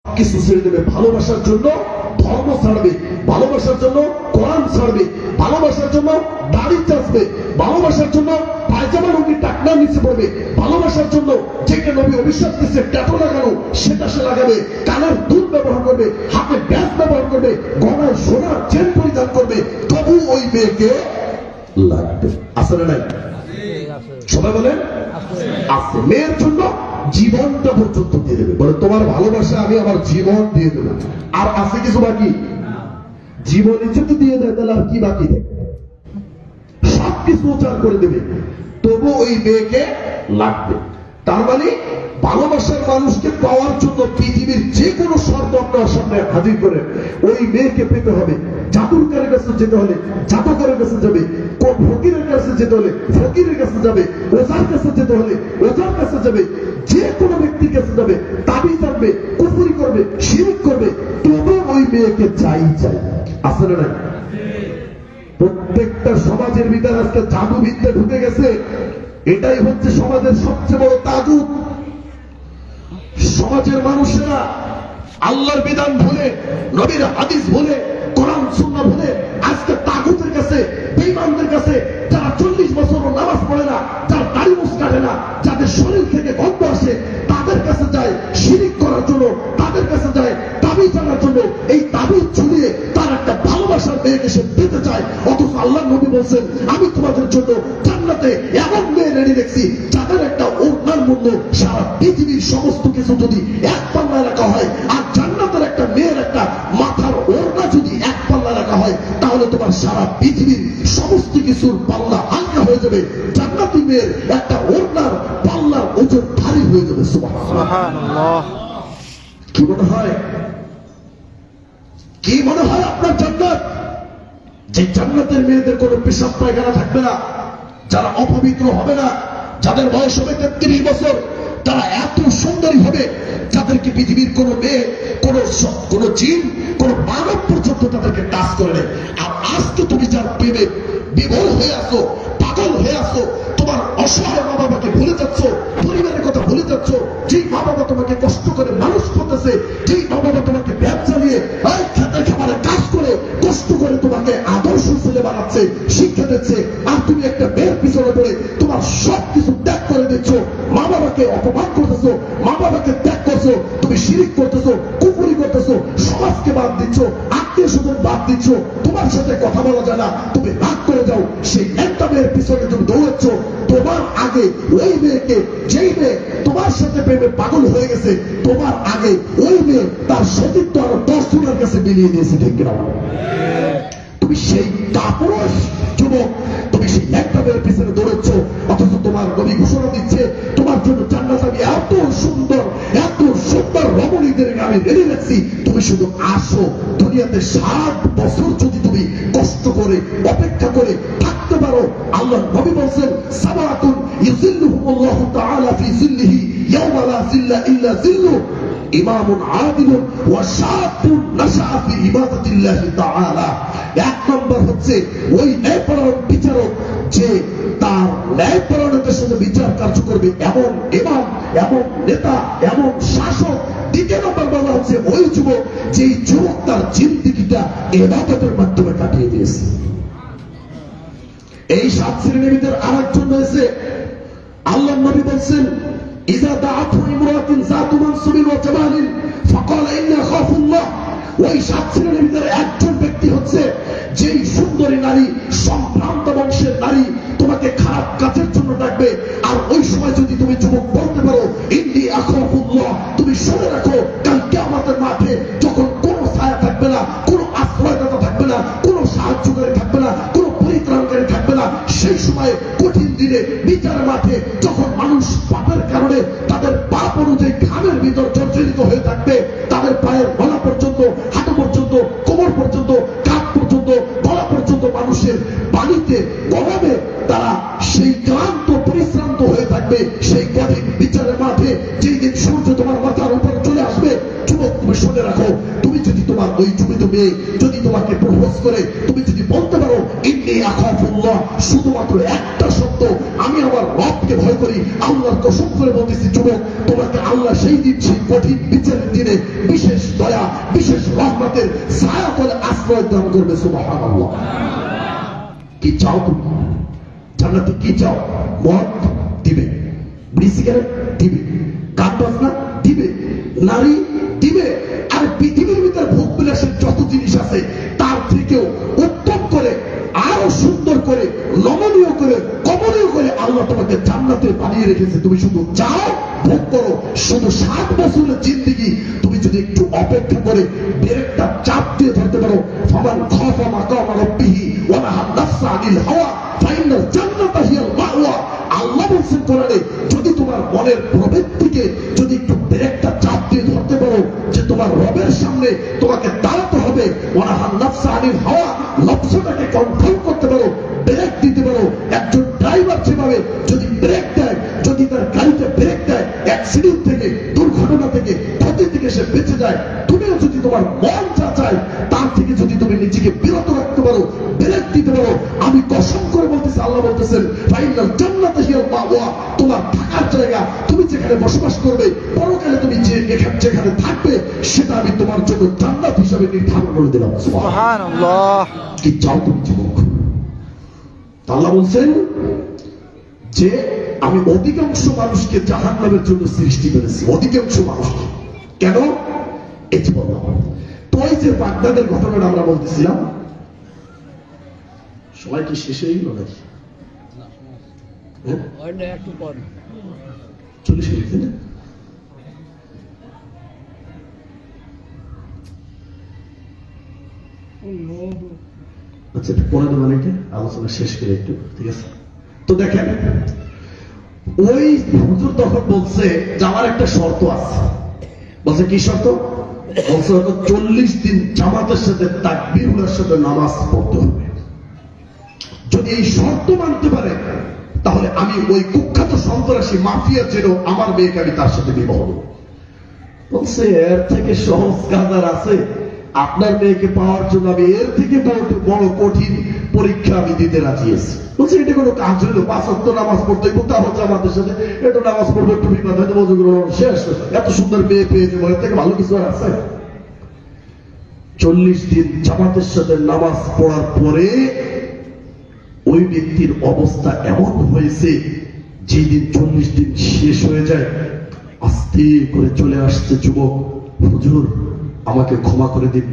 কিছু ছেড়ে দেবে ভালোবাসার জন্য। ধর্ম ছাড়বে ভালোবাসার জন্য, কোরআন ছাড়বে ভালোবাসার জন্য, দাড়ি চাষবে ভালোবাসার জন্য, পায়জামা রঙের টাকনা নিচে পড়বে ভালোবাসার জন্য, যেটা নবী অভিশাপ দিচ্ছে ট্যাটু লাগানো সেটা সে লাগাবে, কানের দুধ ব্যবহার করবে, হাতে ব্যাস ব্যবহার করবে, গলায় সোনার চেন পরিধান করবে, তবু ওই মেয়েকে লাগবে। আসলে নাই? সবাই বলেন আছে। মেয়ের জন্য জীবনটা পর্যন্ত দিয়ে দেবে, বলে তোমার ভালোবাসা আমি আমার জীবন দিয়ে দেবো। আর আছে কিছু বাকি? জীবনে যদি দিয়ে দেয় তাহলে আর কি বাকি থাকে? সবকিছু উচার করে দেবে, তবু ওই মেয়েকে লাগবে। তার মানে ভালোবাসার মানুষকে পাওয়ার জন্য পৃথিবীর যে কোনো শর্ত আপনার সামনে হাজির করে ওই মেয়েকে পেতে হবে। জাদুকরের কাছে যেতে হলে জাদুকরের কাছে যাবে, কোন ফকিরের কাছে যেতে হলে ফকিরের কাছে যাবে, ওঝার কাছে যেতে হলে ওঝার কাছে যাবে, যে কোনো ব্যক্তির কাছে যাবে, তাবিজ আনবে, কুফরি করবে, শিরক করবে, তবু ওই মেয়েকে চাই চাই। আসলে না? প্রত্যেকটা সমাজের ভিতরে আজকে জাদুবিদ্যা ঢুকে গেছে। এটাই হচ্ছে সমাজের সবচেয়ে বড় তাগুত। সমাজের মানুষেরা আল্লাহর বিধান ভুলে, নবীর হাদিস ভুলে, কোরআন সুন্নাহ ভুলে আজকে তাগুতের কাছে, বেঈমানদের কাছে, যারা 40 বছরও নামাজ পড়ে না, যারা দাড়ি মুছ কাটে না, যাদের শরীর থেকে গন্ধ আসে, তাদের কাছে যায় শিরিক করার জন্য, তাদের কাছে যায় তাবিজ আনার জন্য। এই তাবিজ ঝুলিয়ে তার একটা ভালোবাসার মেয়েকে সে পেতে চায়। অথচ আল্লাহ নবী বলছেন, আমি তোমাদের জন্য জান্নাতে এমন মেয়ে রেডি দেখছি যাদের একটা ওড়নার মূল্য সারা পৃথিবীর সমস্ত কিছু যদি এক পাল্লায় রাখা হয়, আর জান্নাতের একটা মেয়ের একটা মাথার ওড়না যদি এক পাল্লায় রাখা হয়, তাহলে তোমার সারা পৃথিবীর সমস্ত কিছুর পাল্লা হালকা হয়ে যাবে। জান্নাতি মেয়ের একটা ওড়নার পাল্লার ওজন ভারী হয়ে যাবে। সুবহানাল্লাহ। কি মনে হয়? কি মনে হয় আপনার জান্নাত? যে জান্নাতের মেয়েদের কোনো পেশাব পায়খানা থাকবে না, যারা অপবিত্র হবে না, যাদের বয়স হবে 33 বছর, তারা এত সুন্দরী হবে যাদেরকে পৃথিবীর কোন মেয়ে, কোন জিন, কোন মানব পর্যন্ত তাদেরকে টাচ করে নেয়। আর আজকে তুমি যার প্রেমে বিভোর হয়ে আসো, পাগল হয়ে আসো, তোমার অসহায় মা বাবাকে ভুলে যাচ্ছ, পরিবারের কথা ভুলে যাচ্ছ, যেই মা বাবা তোমাকে কষ্ট করে মানুষ করতেছে, যেই মা বাবা তোমাকে ব্যবসা নিয়ে খেতে খাবারের কাজ করে কষ্ট করে তোমাকে আদর্শ ছেলে বানাচ্ছে, শিক্ষা দিচ্ছে, আর তুমি একটা মেয়ের পিছনে পড়ে তোমার সবকিছু ত্যাগ করে দিচ্ছ, মা বাবাকে অপমান করতেছো, মা বাবাকে ত্যাগ করছো, তুমি শিরিক করতেছো, কুফরি করতেছো, সমাজকে বাদ দিচ্ছ, আত্মীয় স্বজন বাদ দিচ্ছ, তোমার সাথে কথা বলা যায় না, তুমি রাগ করে যাও। সেই একটা মেয়ের পিছনে তুমি দৌড়াচ্ছ, তোমার আগে ওই মেয়েকে, যেই মেয়ে তোমার সাথে প্রেমে পাগল হয়ে গেছে, তোমার আগে ওই মেয়ে তার সতীত্ব আরো 10 জনের কাছে বিলিয়ে দিয়েছে। ঠিক কিনা? তুমি সেই কাপুরুষ যুবক, তুমি সেই একটা মেয়ের পিছনে দৌড়াচ্ছ, অথচ তোমার নবী ঘোষণা দিচ্ছে তোমার জন্য জান্নাত আমি এত সুন্দর রমণীদেরকে আমি রেডি রাখছি, তুমি শুধু আসো। দুনিয়াতে 60 বছর যদি তুমি কষ্ট করে অপেক্ষা করে থাকতে পারো, আল্লাহ নবী বলছেন, সাবাতুন ইউযিল্লুহুমুল্লাহু তাআলা ফি যিল্লিহি ইয়াওমা লা যিল্লা ইল্লা যিল্লুহু, ইমামুন আদিলুন ওয়া শাআবুন নাশআ ফি ইবাদাতিল্লাহি তাআলা। এক নম্বর হচ্ছে ওই ন্যায়পরায়ণ বিচারক, যে তার ন্যায়পরায়ণতার সাথে বিচার কার্য করবে, এমন ইমাম, এমন নেতা, এমন শাসক। দ্বিতীয় নম্বর বলা হচ্ছে ওই যুবক, যেই যুবক তার জিন্দেগিটা ইবাদতের মাধ্যমে কাটিয়ে দিয়েছে। এই 7 শ্রেণীর ভিতরে আরেকজন রয়েছে। আল্লাহ নবী বলছেন, ইযা দাআতহু ইমরাতুন যাতু মানসুবিন ওয়া জামালিন ফাকালা ইন্নী আখাফুল্লাহ। ওই 7 শ্রেণীর ভিতরে একজন ব্যক্তি হচ্ছে, যেই সুন্দরী নারী, সম্ভ্রান্ত বংশের নারী তোমাকে খারাপ কাজের জন্য ডাকবে, আর ওই সময় যদি তুমি যুবক বলতে পারো ইন্নী আখাফুল্লাহ, তুমি শুনে রাখো কাল কিয়ামতের মাঠে যখন কোনো ছায়া থাকবে না, কোনো আশ্রয়দাতা থাকবে না, কোনো সাহায্যকারী থাকবে না, কোনো পরিত্রাণকারী থাকবে না, সেই সময় কঠিন দিনে বিচারের মাঠে যখন মানুষ পাপের কারণে তাদের পাপ অনুযায়ী ঘামের ভিতর জর্জরিত হয়ে থাকবে, তাদের পায়ের গলা পর্যন্ত, হাঁটু পর্যন্ত, কোমর পর্যন্ত, কাঁধ পর্যন্ত, গলা পর্যন্ত মানুষের পানিতে গরমে তারা সেই ক্লান্ত পরিশ্রান্ত হয়ে থাকবে। সেই কঠিন বিচারের মাঠে যেই দিন সূর্য তোমার মাথার উপর চলে আসবে, যুবক তুমি শুনে রাখো, তুমি যদি তোমার ওই জীবিত মেয়ে যদি তোমাকে প্রপোজ করে, তুমি যদি বলতে পারো ইন্নী আখাফুল্লাহ, শুধুমাত্র একটা শব্দ, আমি আমার রবকে ভয় করি, আল্লাহর কসম করে বলতেছি যুবক, তোমাকে আল্লাহ সেই দিন, সেই কঠিন বিচারের দিনে বিশেষ দয়া, বিশেষ রহমতের ছায়া তলে আশ্রয় দান করবে। সুবহানাল্লাহ। কি চাও তুমি জান্নাতে? কি চাও? মদ দিবে, বিড়ি সিগারেট দিবে, গান বাজনা দিবে, নারী দিবে, আর পৃথিবীর ভিতরে ভোগ বিলাসের যত জিনিস আছে তার থেকেও উত্তম করে, আরো সুন্দর করে, নমনীয় করে, কমনীয় করে আল্লাহ তোমাকে জান্নাতে বানিয়ে রেখেছে। তুমি শুধু চাও, ভোগ করো। শুধু 7 বছরের জিন্দেগি তুমি যদি একটু অপেক্ষা করে ব্রেকটা চাপ দিয়ে ধরতে পারো, ফামান খাফা মাকাম রাব্বিহি ওয়া নাহা নাফসা আনিল হাওয়া ফাইনাল জান্নাতা হিয়াল মাওয়া। আল্লাহ বলেন কোরআনে, যদি তোমার মনের প্রবৃত্তিকে যদি একটু ব্রেকটা চাপ দিয়ে ধরতে পারো যে তোমার রবের সামনে তোমাকে দাঁড়াতে হবে, ওয়া নাহা নাফসা আনিল হাওয়া, নফসটাকে কন্ট্রোল করতে পারো, ব্রেক দিতে পারো। একজন ড্রাইভার যেভাবে যদি ব্রেক দেয়, যদি তার গাড়িতে ব্রেক দেয়, অ্যাক্সিডেন্ট থেকে, দুর্ঘটনা থেকে, ক্ষতি থেকে সে বেঁচে যায়, তুমিও যদি তোমার মন যা চায় তার থেকে যদি তুমি নিজেকে বিরত রাখতে পারো, ব্রেক দিতে পারো, আমি কসম করে বলতেছি, আল্লাহ বলতেছেন ফাইনাল জান্নাত হিয়াল মাওয়া, তোমার থাকার জায়গা, তুমি যেখানে বসবাস করবে, পরকালে তুমি যেখানে থাকবে, সেটা আমি তোমার জন্য জান্নাত হিসাবে নির্ধারণ করে দিলাম। সুবহানাল্লাহ। কি চাও তুমি যুবক? আল্লাহ বলছেন যে আমি অধিকাংশ মানুষকে জাহান্নামের জন্য সৃষ্টি করেছি, অধিকাংশ মানুষকে। কেন? এই যে বললাম, তো এই যে বাগদাদের ঘটনাটা আমরা বলতেছিলাম, সবাই কি শেষ হয়ে গেল নাকি? 40 মিনিট না? আচ্ছা, পরে দেবেন, এটা আলোচনা শেষ করে একটু, ঠিক আছে? তো দেখেন, ওই হুজুর তখন বলছে যে আমার একটা শর্ত আছে। বলছে কি শর্ত? বলছে 40 দিন জামাতের সাথে তাকবীরের সাথে নামাজ পড়তে হবে। যদি এই শর্ত মানতে পারে, তাহলে আমি ওই কুখ্যাত সন্ত্রাসী মাফিয়া ছিল আমার মেয়েকে আমি তার সাথে বিবাহ দেব। বলছে এর থেকে সহজ কাজ আর আছে? আপনার মেয়েকে পাওয়ার জন্য আমি এর থেকে বড় কঠিন পরীক্ষা আমি দিতে রাজি আছি। বলছে এটা কোনো কাজ হইল? 5 ওয়াক্ত নামাজ পড়তে কোথাও হচ্ছে আমাদের সাথে, একটু নামাজ পড়বো, একটু বিপদ হয়তো মজুগুলো শেষ, এত সুন্দর মেয়ে পেয়ে যাবো, এর থেকে ভালো কিছু আর আছে? 40 দিন জামাতের সাথে নামাজ পড়ার পরে ওই ব্যক্তির অবস্থা এমন হয়েছে, যেদিন 40 দিন শেষ হয়ে যায়, আস্তে করে চলে আসছে যুবক, হুজুর আমাকে ক্ষমা করে দিন।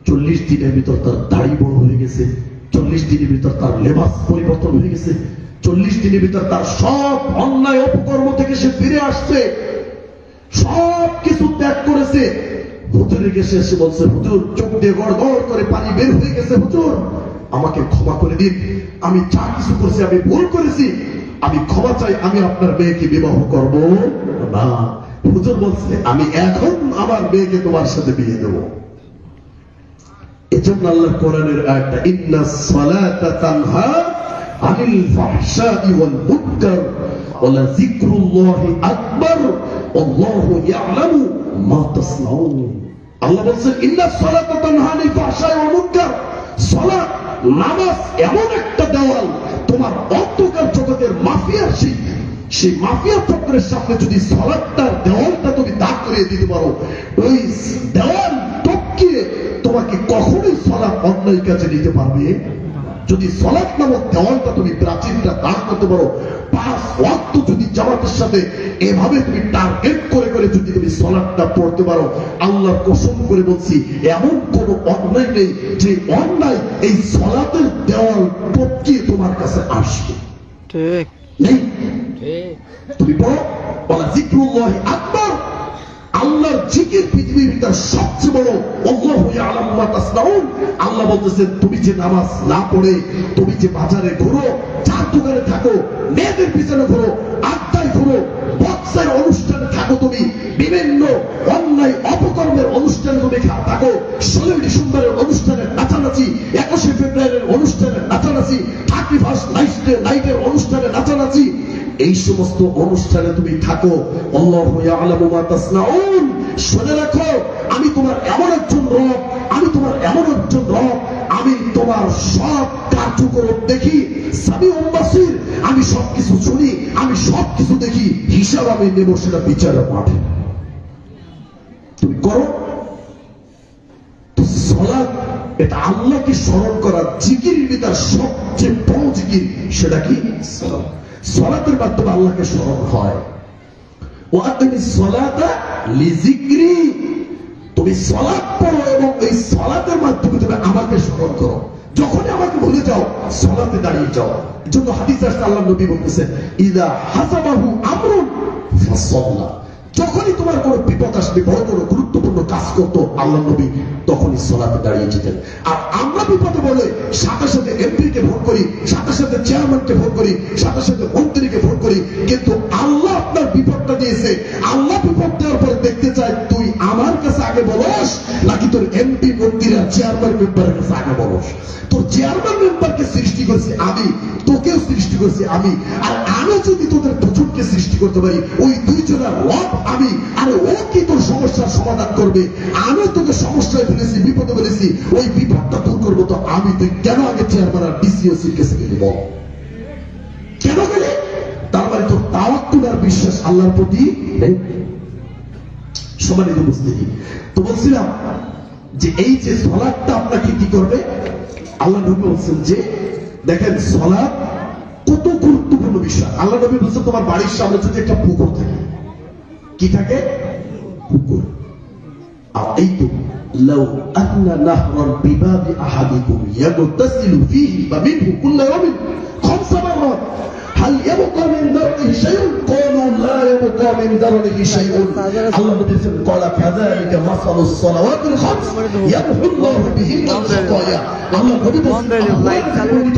40 দিনের ভিতর তার দাড়ি বড় হয়ে গেছে, 40 দিনের ভিতর তার লেবাস পরিবর্তন হয়ে গেছে, 40 দিনের ভিতর তার সব অন্যায় অপকর্ম থেকে সে ফিরে আসছে, সব কিছু ত্যাগ করেছে। হুজুরের কাছে এসে বলছে, হুজুর চোখ দিয়ে গড় গড় করে পানি বের হয়ে গেছে, হুজুর আমাকে ক্ষমা করে দিন, আমি যা কিছু করেছি আমি ভুল করেছি, আমি ক্ষমা চাই, আমি আপনার মেয়েকে বিবাহ করব না। হুজুর বলছে আমি এখন আমার মেয়েকে তোমার সাথে বিয়ে দেব। এজন্য আল্লাহ কোরআনের আয়াতটা, ইন্নাস সালাতা তানহা আনিল ফাহশাই ওয়াল মুনকার ওয়া লাযিকরুল্লাহি আকবার আল্লাহু ইয়ালামু মা তাসনাউন। আল্লাহ বলছেন ইন্নাস সালাতা তানহা আনিল ফাহশাই ওয়াল মুনকার, সালাত নামাজ এমন একটা দেওয়াল, তোমার অন্ধকার জগতের মাফিয়ার সেই মাফিয়া চক্রের সামনে যদি সালাতটার দেওয়ালটা তুমি দাগ করিয়ে দিতে পারো, ওই দেওয়াল টপকিয়ে তোমাকে কখনোই সালাত অন্যায় কাজে নিতে পারবে। যদি সালাত নামক দেওয়ালটা তুমি প্রাচীনটা দাঁড় করতে পারো, 5 ওয়াক্ত যদি জামাতের সাথে এভাবে তুমি টার্গেট করে করে যদি তুমি সালাতটা পড়তে পারো, আল্লাহর কসম করে বলছি এমন কোন অন্যায় নেই যে অন্যায় এই সালাতের দেওয়াল টপকিয়ে তোমার কাছে আসবে। ঠিক নেই? তুমি পড়ো ওয়ালা যিকরুল্লাহি আকবার, আল্লাহর জিকির পৃথিবীর ভিতর সবচেয়ে বড়। আল্লাহু ইয়ালামু মা তাসনাউন। আল্লাহ বলতেছেন তুমি যে নামাজ না পড়ে, তুমি যে বাজারে ঘুরো, চার দোকানে থাকো, মেয়েদের পিছনে ঘুরো, আড্ডায় ঘুরো, বক্সের অনুষ্ঠানে থাকো, তুমি বিভিন্ন অন্যায় অপকর্মের অনুষ্ঠানে তুমি থাকো, 16 ডিসেম্বরের অনুষ্ঠানে নাচানাচি, 21 ফেব্রুয়ারির অনুষ্ঠানে নাচানাচি, 31 নাইটের অনুষ্ঠানে নাচানাচি, এই সমস্ত অনুষ্ঠানে তুমি থাকো, আল্লাহু ইয়ালামু মা তাসনাউন। শুনে রাখো আমি তোমার এমন একজন রব করব দেখি, সামিউম বাসীর, আমি সবকিছু শুনি, আমি সবকিছু দেখি, হিসাব আমি নেব সেটা বিচারের মাঠে। তুমি করো। তো সালাত এটা আল্লাহকে স্মরণ করার জিকিরের ভিতর সবচেয়ে বড় জিকির, সেটা কি? সালাত। সালাতের মাধ্যমে আল্লাহকে স্মরণ হয়। ওয়াকিমিস সালাতা লিযিকরি, তুমি সালাত পড়ো এবং এই সালাতের মাধ্যমে তুমি আমাকে স্মরণ করো। যখনই আমাকে ভুলে যাও সালাতে দাঁড়িয়ে যাও। এজন্য হাদিসে আসছে আল্লাহ নবী বলতেছেন, ইদা হাসাবাহু আমরুন ফাসাল্লা, যখনই তোমার কোনো বিপদ আসবে, বড় কোনো গুরুত্বপূর্ণ কাজ করতো আল্লাহ নবী তখনই সালাতে দাঁড়িয়ে যেতেন। আর আমরা বিপদে বলে সাথে সাথে এমপিকে ফোন করি, সাথে সাথে চেয়ারম্যানকে ফোন করি, সাথে সাথে মন্ত্রীকে ফোন করি, কিন্তু আল্লাহ আপনার বিপদটা দিয়েছে। আল্লাহ বিপদ দেওয়ার পরে দেখতে চাই তুই আমার কাছে আগে বলস নাকি তোর এমপি মন্ত্রী আর চেয়ারম্যান মেম্বারের কাছে আগে বলস। তোর চেয়ারম্যান মেম্বারকে সৃষ্টি করেছি আমি, তোকেও সৃষ্টি করেছি আমি, আর আমি যদি তোদের দুজনকে সৃষ্টি করতে পারি, ওই দুইজনের রব আমি, আর ও কি তোর সমস্যার সমাধান করবে? আমি তোকে সমস্যায় ফেলেছি, বিপদে ফেলেছি, ওই বিপদটা দূর করবো তো আমি, তুই কেন আগে চেয়ারম্যান আর ডিসিওসির কাছে গেলি বল? কেন গেলে? তার মানে তোর তাওয়াক্কুল আর বিশ্বাস আল্লাহর প্রতি নেই। সম্মানিত উপস্থিতি, তো বলছিলাম যে এই যে সালাতটা আপনাকে কি করবে, আল্লাহ নবী বলছেন যে দেখেন সালাত কত গুরুত্বপূর্ণ বিষয়। আল্লাহ নবী বলছেন তোমার বাড়ির সামনে যদি একটা পুকুর থাকে, কি থাকে? পুকুর। আর এই তো লাউ আন্না নাহরান বিবাবি আহাদিকুম ইয়াগতাসিলু ফীহি বা মিনহু কুল্লা ইয়াউমিন খামসা মাররাত হাল ইয়াবকা মিন দারনিহি শাইউন ক্বালু লা ইয়াবকা মিন দারনিহি শাইউন। আল্লাহ বলেছেন ক্বালা কাযালিকা মাসালুস সালাওয়াতিল খামস ইয়ামহুল্লাহু বিহিন্না খাতায়া। আল্লাহ নবী বলেছেন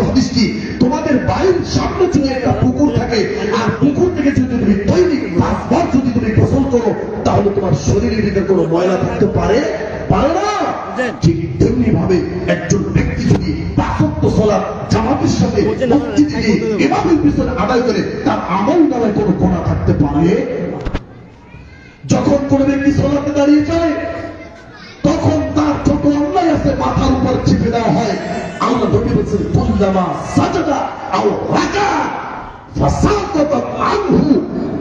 হাদিসটি, তোমাদের বাড়ির সামনে যদি একটা পুকুর থাকে আর পুকুর থেকে যদি তুমি দৈনিক 5 বার যদি তুমি গোসল করো, তাহলে তোমার শরীরের ভিতরে কোনো ময়লা থাকতে পারে না। ঠিক তেমনি ভাবে একজন ব্যক্তি যদি 5 ওয়াক্ত সালাত জামাতের সাথে মসজিদে গিয়ে ইমামের পিছনে আদায় করে, তার আমল নামায় কোনো গুনাহ থাকতে পারে? যখন কোন ব্যক্তি সালাতে দাঁড়িয়ে যায় তখন তার ছোট অন্যায় আছে মাথার উপর চেপে দেওয়া হয়। আল্লাহ নবী বলেছেন কুল্লামা সাজাদা আও রাকা ফাসাকাতাত আনহু,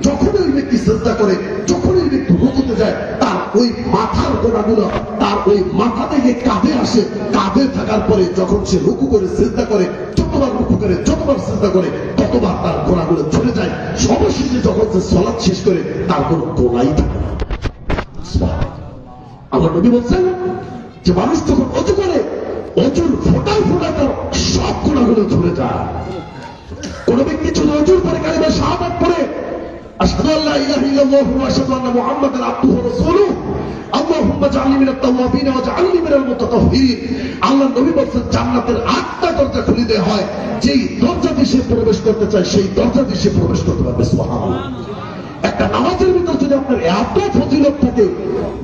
যখন ওই ব্যক্তি সিজদা করে, যখন ওই ব্যক্তি রুকুতে যায়, তার ওই মাথার গোড়াগুলো তার ওই মাথা থেকে কাঁধে আসে, কাঁধে থাকার পরে যখন সে রুকু করে সিজদা করে, যতবার রুকু করে, যতবার সিজদা করে, ততবার তার গোড়াগুলো ঝরে যায়। সর্বশেষে যখন সে সালাত শেষ করে তার কোনো গোলাই থাকে না। আল্লাহ নবী বলছেন যে মানুষ যখন অজু করে, অজুর ফোঁটায় ফোঁটায় তার সব গোড়াগুলো ঝরে যায়। কোন ব্যক্তি যদি অজুর পরে কালিমা শাহাদাত পড়ে, আশহাদু আল্লা ইলাহা ইল্লাল্লাহু ওয়া আশহাদু আন্না মুহাম্মাদান আবদুহু ওয়া রাসূলুহু আল্লাহুম্মা জাআলনি মিনাত তাওয়াবিন ওয়া জাআলনি মিনাল মুতাতাহহিরিন। আল্লাহ নবী বলেন জান্নাতের 8টা দরজা খুলে দেওয়া হয়, যেই দরজা দিয়ে সে প্রবেশ করতে চায় সেই দরজা দিয়ে সে প্রবেশ করতে পারবে। সুবহানাল্লাহ। একটা নামাজের ভিতর যদি আপনার এত ফজিলত থাকে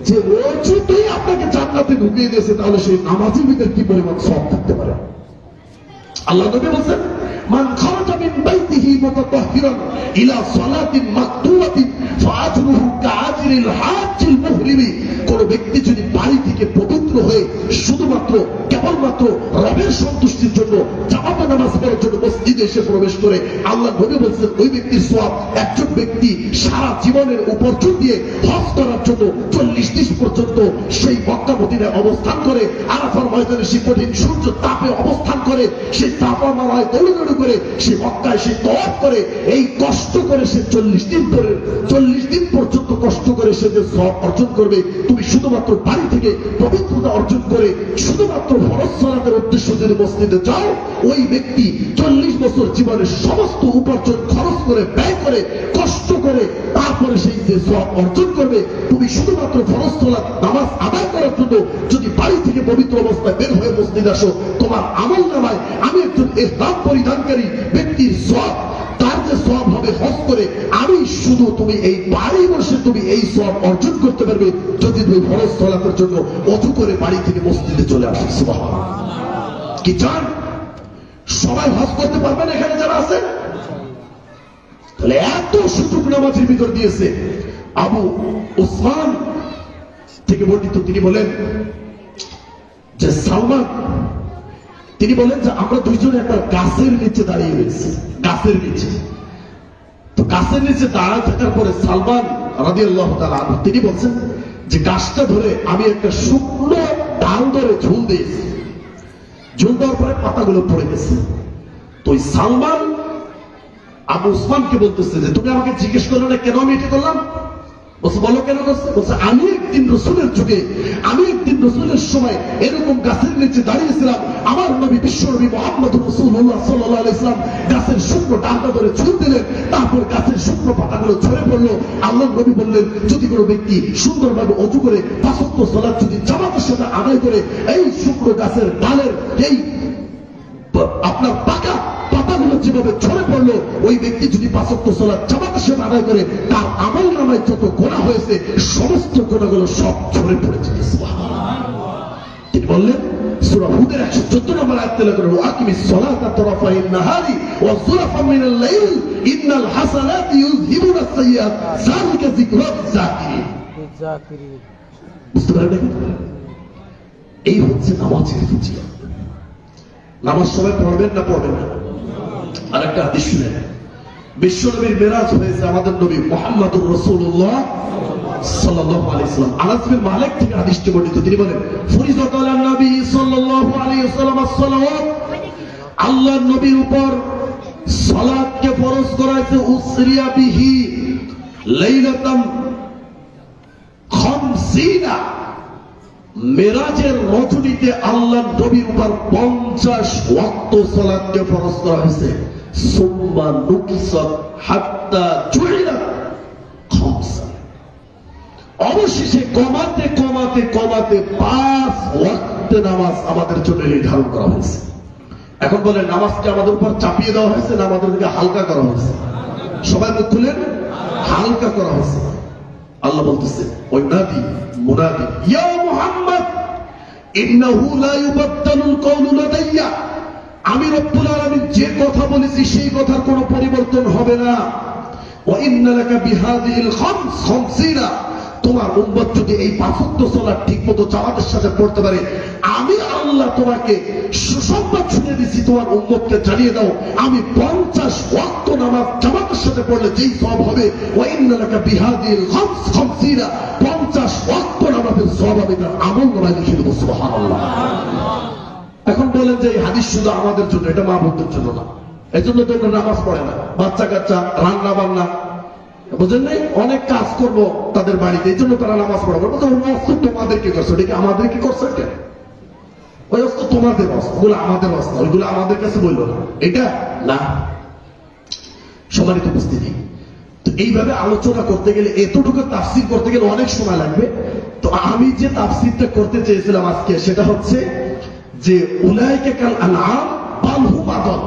যে অজুতেই আপনাকে জান্নাতে ঢুকিয়ে দিয়েছে, তাহলে সেই নামাজের ভিতর কি পরিমাণ সওয়াব থাকতে পারে? আল্লাহ নবী বলেন মান খারাজা মিন বাইতিহি মুতাতাহহিরান ইলা সালাতিন মাকতুবাতিন ফাআজরুহু কাআজরিল হাজ্জিল মুহরিমি। কোন ব্যক্তি যদি বাড়ি থেকে পবিত্র হয়ে শুধুমাত্র কেবলমাত্র রবের সন্তুষ্টির জন্য জামাতে নামাজ পড়ার জন্য মসজিদে এসে প্রবেশ করে, আল্লাহ নবী বলেন ওই ব্যক্তির সওয়াব একজন ব্যক্তি সারা জীবনের উপার্জন দিয়ে হজ করার জন্য 40 দিন পর্যন্ত সেই মক্কা মদিনায় অবস্থান করে, আরাফার ময়দানে সেই কঠিন সূর্য তাপে অবস্থান করে, সেই তাপমাত্রায় দৌড়াদৌড়ি করে সে মক্কায় সে তওয়াফ করে, এই কষ্ট করে সে 40 দিন পর্যন্ত কষ্ট করে সে যে সওয়াব অর্জন করবে, তুমি শুধুমাত্র বাড়ি থেকে পবিত্রতা অর্জন করে শুধুমাত্র ফরজ সালাতের উদ্দেশ্যে যদি মসজিদে যাও, ওই ব্যক্তি 40 বছর জীবনের সমস্ত উপার্জন খরচ করে ব্যয় করে কষ্ট করে তারপরে সেই যে সওয়াব অর্জন করবে, তুমি শুধুমাত্র ফরজ সালাত নামাজ আদায় করার জন্য যদি বাড়ি থেকে পবিত্র অবস্থায় বের হয়ে মসজিদে আসো, তোমার আমল নামায় আমি একজন ইহরাম পরিধানকারী ব্যক্তির সওয়াব, তার যে সওয়াব হবে হজ করে, আমি শুধু তুমি এই বাড়ি বসে তুমি এই সওয়াব অর্জন করতে পারবে যদি তুমি ফরজ সালাতের জন্য ওযু করে বাড়ি থেকে মসজিদে চলে আসো। সুবহানাল্লাহ। কি চান সবাই হজ করতে পারবেন এখানে যারা আছেন? তাহলে এত সুযোগ নামাজের ভিতর দিয়েছে। আবু উসমান থেকে বর্ণিত, তিনি বলেন যে সালমান তিনি বলেন যে আমরা দুইজনে একটা গাছের নিচে দাঁড়িয়ে রয়েছি, গাছের নিচে। তো গাছের নিচে দাঁড়ায় থাকার পরে সালমান রাদিয়াল্লাহু তাআলা আনহু তিনি বলছেন যে গাছটা ধরে আমি একটা শুকনো ডাল ধরে ঝুল দিয়েছি, ঝুল দেওয়ার পরে পাতাগুলো পড়ে গেছে। তো ওই সালমান আবু উসমানকে বলতেছে যে তুমি আমাকে জিজ্ঞেস করলে না কেন আমি এটা করলাম? বলছে বলো কেন করছে? বলছে আমি একদিন রসুলের যুগে, আমি একদিন রসুলের সময় এরকম গাছের নিচে দাঁড়িয়েছিলাম, আমার নবী বিশ্বনবী মুহাম্মদ রাসূলুল্লাহ সাল্লাল্লাহু আলাইহি ওয়াসাল্লাম গাছের শুকনো ডালটা ধরে ঝুল দিলেন, তারপর গাছের শুকনো পাতাগুলো ঝরে পড়লো। আল্লাহর নবী বললেন যদি কোনো ব্যক্তি সুন্দরভাবে ওযু করে 5 ওয়াক্ত সালাত যদি জামাতের সাথে আদায় করে এই শুকনো গাছের ডালের এই আপনার পাকা পাতাগুলো যেভাবে ঝরে পড়লো, ওই ব্যক্তি যদি 5 ওয়াক্ত সালাত জামাতের সাথে আদায় করে তার আমল নামায় যত গুনাহ হয়েছে সমস্ত গুনাহগুলো সব ঝরে পড়েছে। তিনি বললেন সূরা হুদের 114 নম্বর আয়াত তেলাওয়াত করুন, আকিমিস সালাতা তারাফাইন নাহারি ওয়া যুলাফাম মিনাল লাইল ইন্নাল হাসানাতি ইউযহিবুনাস সাইয়্যাত যালিকা যিকরা লিয-যাকিরিন। বুঝতে পারলেন? এই হচ্ছে নামাজের ফজিলত। নামাজ সবাই পড়বেন না পড়বেন না? আরেকটা হাদিস শুনেন, বিশ্বনবীর মেরাজ হয়েছে আমাদের নবী মুহাম্মদুর রাসূলুল্লাহ সাল্লাল্লাহু আলাইহি ওয়াসাল্লাম। আনাস বিন মালিক থেকে হাদিসটি বর্ণিত, তিনি বলেন ফরিজাত আলান নবী সাল্লাল্লাহু আলাইহি ওয়াসাল্লাম as-সালাওয়াত, আল্লাহর নবীর উপর সালাতকে ফরজ করা হয়েছে উসরিয়া বিহি লাইলাতাম 50, মেরাজের রজনীতে আল্লাহর নবীর উপর 50 ওয়াক্ত সালাতকে ফরজ করা হয়েছে। সুম্মা নুকিসাত হাত্তা জুইলাত খামসা, অবশেষে কমাতে কমাতে কমাতে 5 ওয়াক্ত নামাজ আমাদের জন্য নির্ধারণ করা হয়েছে। এখন বলেন নামাজকে আমাদের উপর চাপিয়ে দেওয়া হয়েছে না আমাদেরকে হালকা করা হয়েছে? সবাই মুখ খুলেন, হালকা করা হয়েছে। আল্লাহ বলতেছে ওই নাদি মুনাদি ইয়া মুহাম্মদ ইন্নাহু লা ইউবাদদালুল কওলু লাদাইয়া, আমি রব্বুল আলামিন যে কথা বলেছি সেই কথার কোনো পরিবর্তন হবে না। ওয়া ইন্না লাকা বিহাদিহিল খামসিনা, তোমার উম্মত যদি এই 5 ওয়াক্ত সালাত ঠিকমতো জামাতের সাথে পড়তে পারে, আমি আল্লাহ তোমাকে সুসংবাদ শুনিয়ে দিচ্ছি, তোমার উম্মতকে জানিয়ে দাও আমি 50 ওয়াক্ত নামাজ জামাতের সাথে পড়লে যেই সওয়াব হবে, ওয়া ইন্না লাকা বিহাদিহিল খামসিনা, 50 ওয়াক্ত নামাজের সওয়াব আমি তার আমল নামায় লিখে দেব। সুবহানাল্লাহ। এখন বলেন যে এই হাদিস শুধু আমাদের জন্য, এটা মা বোনদের জন্য না। এই জন্য তো নামাজ পড়ে না, বাচ্চা কাচ্চা রান্না বান্না বুঝেন নাই, অনেক কাজ করবো তাদের বাড়িতে, এই জন্য তারা নামাজ পড়াবো। তোমাদেরকে করছো, এটা কি আমাদেরকে করছে? কেন ওই অস্ত্র তোমাদের অস্ত্র, ওগুলো আমাদের অস্ত্র, ওইগুলো আমাদের কাছে বললো না, এটা না। সম্মানিত উপস্থিতি, তো এইভাবে আলোচনা করতে গেলে, এতটুকু তাফসীর করতে গেলে অনেক সময় লাগবে। তো আমি যে তাফসীরটা করতে চেয়েছিলাম আজকে সেটা হচ্ছে যে উলাইকা কাল আনআম বাল হুম আদাল,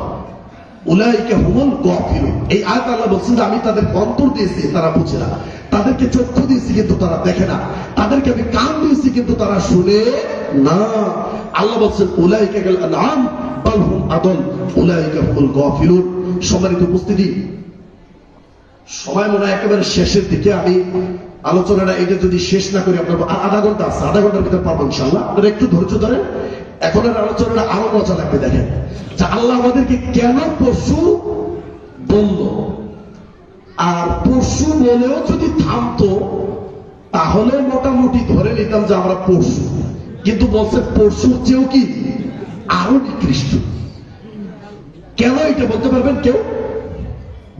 উলাইকা হুমুল গাফিলুন। এই আয়াত আল্লাহ বলছেন যে আমি তাদের অন্তর দিয়েছি তারা বুঝে না, তাদেরকে চক্ষু দিয়েছি কিন্তু তারা দেখে না, তাদেরকে আমি কান দিয়েছি কিন্তু তারা শুনে না। আল্লাহ বলছেন উলাইকা কাল আনআম বাল হুম আদাল উলাইকা হুমুল গাফিলুন। সম্মানিত উপস্থিতি, সময় মনে হয় একেবারে শেষের দিকে। আমি আলোচনাটা এটা যদি শেষ না করি, আপনার আধা ঘন্টা আছে, আধা ঘন্টার ভিতরে পাবো ইনশাআল্লাহ। আপনারা একটু ধৈর্য ধরেন, এখন আলোচনাটা আরো মজা লাগবে। দেখেন যে আল্লাহ আমাদেরকে কেন পশু বলল, আর পশু বলেও যদি থামতো তাহলে মোটামুটি ধরে নিতাম যে আমরা পশু, কিন্তু বলছে পশুর চেয়েও কি আরো নিকৃষ্ট। কেন এটা বলতে পারবেন কেউ?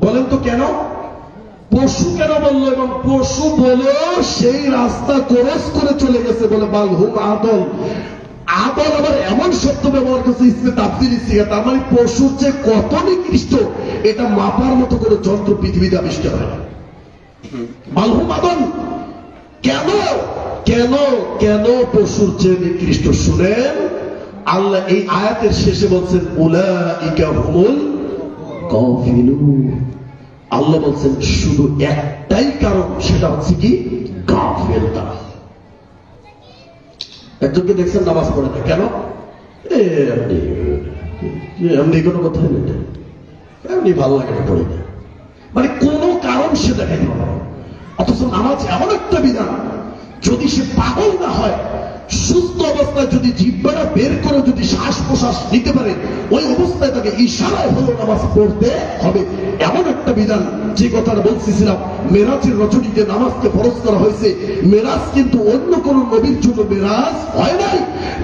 বলেন তো কেন পশু কেন বললো? এবং পশু বলেও সেই রাস্তা ক্রস করে চলে গেছে বলে বাল হুম আদল। আদল আবার এমন শব্দ ব্যবহার করছে ইসমে তাফসীর সিগা, তার মানে পশুর যে কত নিকৃষ্ট এটা মাপার মতো করে যন্ত্র পৃথিবীতে আবিষ্কার হয়। বাল হুম আদল কেন কেন কেন পশুর চেয়ে নিকৃষ্ট? শুনেন, আল্লাহ এই আয়াতের শেষে বলছেন উলাইকা হুমুল গাফিলুন। আল্লাহ বলছেন শুধু একটাই কারণ, সেটা হচ্ছে কি গাফিল তারা। একজনকে দেখছেন নামাজ পড়ে না, কেন? এমনি কোনো কথা নেই, এমনি ভালো লাগে না, পড়ে না, মানে কোনো কারণ সে দেখাই না। অথচ নামাজ এমন একটা বিধান, যদি সে পাগল না হয়, সুস্থ অবস্থা অবস্থায় যদি জিহ্বাটা বের করে যদি শ্বাস প্রশ্বাস নিতে পারে, ওই অবস্থায় তাকে ইশারায় হলো নামাজ পড়তে হবে। এমন একটা বিধান, যে কথাটা বলছিলাম, মেরাজের রজনীতে নামাজকে ফরজ করা হয়েছে। মেরাজ কিন্তু অন্য কোন নবীর জন্য মেরাজ হয় নাই।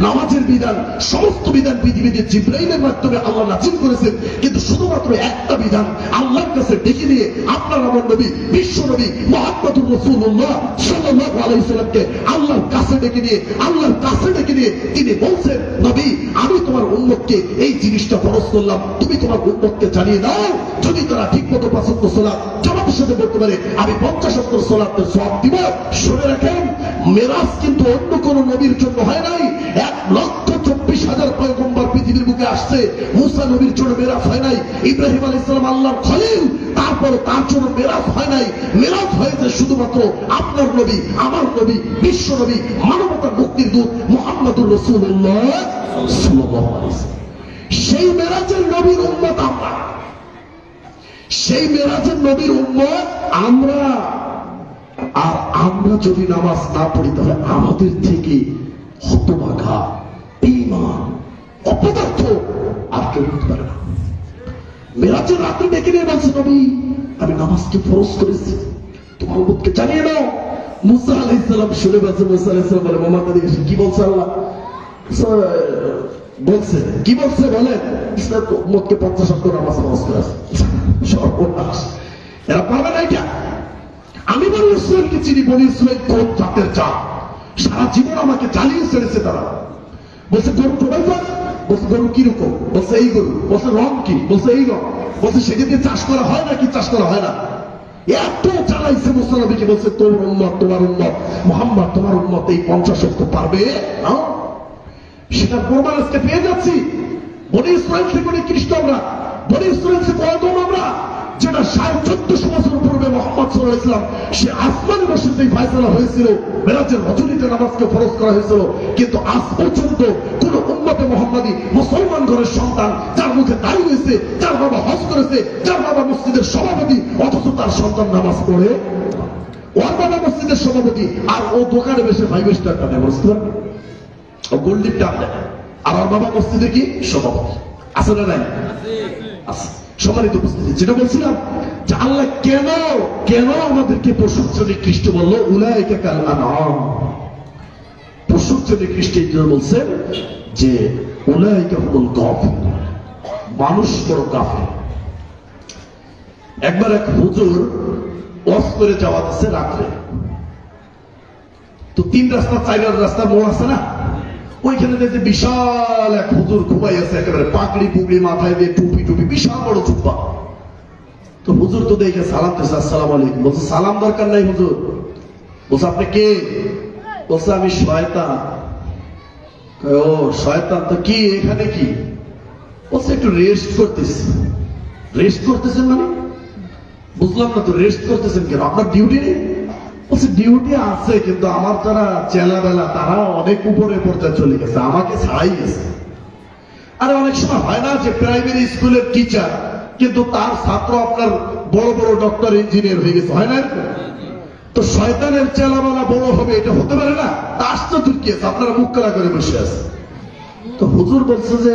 নামাজের বিধান, সমস্ত বিধান পৃথিবীতে জিবরাইলের মাধ্যমে আল্লাহ নাযিল করেছেন, কিন্তু শুধুমাত্র একটা বিধান আল্লাহর কাছে ডেকে নিয়ে আপনার আমার নবী, বিশ্ব নবী মুহাম্মদুর রাসূলুল্লাহ সাল্লাল্লাহু আলাইহি সাল্লামকে আল্লাহর কাছে ডেকে নিয়ে তিনি বলছেন, নবী আমি তোমার উম্মতকে এই জিনিসটা ফরজ করলাম, তুমি তোমার উম্মতকে জানিয়ে দাও, যদি তারা ঠিক মতো ৫ ওয়াক্ত সালাত জামাতের সাথে পড়তে পারে আমি ৫০ ওয়াক্ত সালাতের সওয়াব দিব। শুনে রাখেন, মেরাজ কিন্তু অন্য কোন নবীর জন্য হয় নাই। ১,২৪,০০০ পয়গম্বর পৃথিবীর বুকে আসছে, মুসা নবীর জন্য মেরাজ হয় নাই। ইব্রাহিম আলাইহিস সালাম আল্লাহর খলিল, তারপর তার জন্য মেরাজ হয় নাই। মেরাজ হয়েছে শুধুমাত্র আপনার নবী, আমার নবী, বিশ্ব নবী, মানবতার মুক্তির দূত মুহাম্মদুর রাসূলুল্লাহ সাল্লাল্লাহু আলাইহি ওয়াসাল্লাম। সেই মেরাজের নবীর উম্মত আমরা, সেই মেরাজের নবীর উম্মত আমরা। আর আমরা যদি নামাজ না পড়ি, তাহলে আমাদের থেকে হতভাগা, বেঈমান, অপদার্থ আর কেউ হতে পারে না। মেরাজের রাতে ডেকে নিয়ে বলছে, নবী আমি নামাজকে ফরজ করেছি, তোমার উম্মতকে জানিয়ে দাও। মুসা আলাইহিস সালাম শুনে বলছে, মুসা আলাইহিস সালাম বলে, মোহাম্মদ এসে কি বলছে আল্লাহ? বলছে কি বলছে বলেন, উম্মতকে ৫০ ওয়াক্ত নামাজ ফরজ করেছে। সর্বনাশ, এরা পারবে না এটা। আমি বনি ইসরাইলকে চিনি, বনি ইসরাইল কোন জাতের জাত, সারা জীবন আমাকে জ্বালিয়ে ছেড়েছে তারা। বলছে গরু জবাই কর, বলছে গরু কিরকম, বলছে এই গরু, বলছে রং কি, বলছে এই রং, বলছে সেদিকে চাষ করা হয় না কি চাষ করা হয় না। এত জ্বালাইছে মুসা নবীকে, বলছে তোর উম্মত, তোমার উম্মত মুহাম্মদ, তোমার উম্মত এই ৫০ ওয়াক্ত পারবে না। সেটার প্রমাণ আজকে পেয়ে যাচ্ছি। বনি ইসরাইল থেকে নিকৃষ্ট আমরা, বনি ইসরাইল থেকে কদম আমরা, যেটা ১৪৫০ বছর পূর্বে মুহাম্মদ সাল্লাল্লাহু আলাইহি ওয়াসাল্লাম সে আসমানে বসে ফয়সালা হয়েছিল, মেরাজের রজনীতে নামাজকে ফরজ করা হয়েছিল। কিন্তু আজ পর্যন্ত কোন উম্মতে মুহাম্মাদী মুসলমান ঘরের সন্তান, যার মুখে দাড়ি হয়েছে, যার বাবা হজ করেছে, যার বাবা মসজিদের সভাপতি, অথচ তার সন্তান নামাজ পড়ে, ওর বাবা মসজিদের সভাপতি, আর ও দোকানে বসে 5 স্টার টাকা বুঝতে পারবে, ও গোল্ড টাকা দেয়, আর ওর বাবা মসজিদে কি সভাপতি। আছে না নাই? আছে। সম্মানিত উপস্থিতি, যেটা বলছিলাম যে আল্লাহ কেন কেন আমাদেরকে পশুর শ্রেণী খ্রিস্ট বললো, উলাইকা কাল আনআম। পশুর শ্রেণী খ্রিস্ট বলছেন যে উলাইকা হুমুল কাফির, মানুষ বড় কাফের। একবার এক হুজুর ওয়াজ করে যাওয়া আছে রাত্রে, তো ৩ রাস্তা ৪ রাস্তা মোড় আছে না, ওইখানে দেখতে বিশাল এক হুজুর ঘুমাই আছে, একেবারে পাগড়ি পুগড়ি মাথায় দিয়ে, টুপি টুপি, বিশাল বড় জুব্বা। তো হুজুর তো দেখে সালাম দিয়েছে, আসসালামু আলাইকুম। বলছে সালাম দরকার নাই হুজুর। বলছে আপনি কে? বলছে আমি শয়তান। ও শয়তান, তো কি এখানে কি? বলছে একটু রেস্ট করতেছি। রেস্ট করতেছেন মানে? বুঝলাম না তো, রেস্ট করতেছেন কেন, আপনার ডিউটি নেই? বলছে ডিউটি আছে, কিন্তু আমার যারা চেলা বেলা তারা অনেক উপরে পর্যায়ে চলে গেছে, আমাকে ছাড়াই গেছে। আরে অনেক সময় হয় না যে প্রাইমারি স্কুলের টিচার, কিন্তু তার ছাত্র আপনার বড় বড় ডক্টর ইঞ্জিনিয়ার হয়ে গেছে, হয় না? তো শয়তানের চেলাবেলা বড় হবে, এটা হতে পারে না? আশ্চর্য কি আছে, আপনারা মুখ কালা করে বসে আছে। তো হুজুর বলছে যে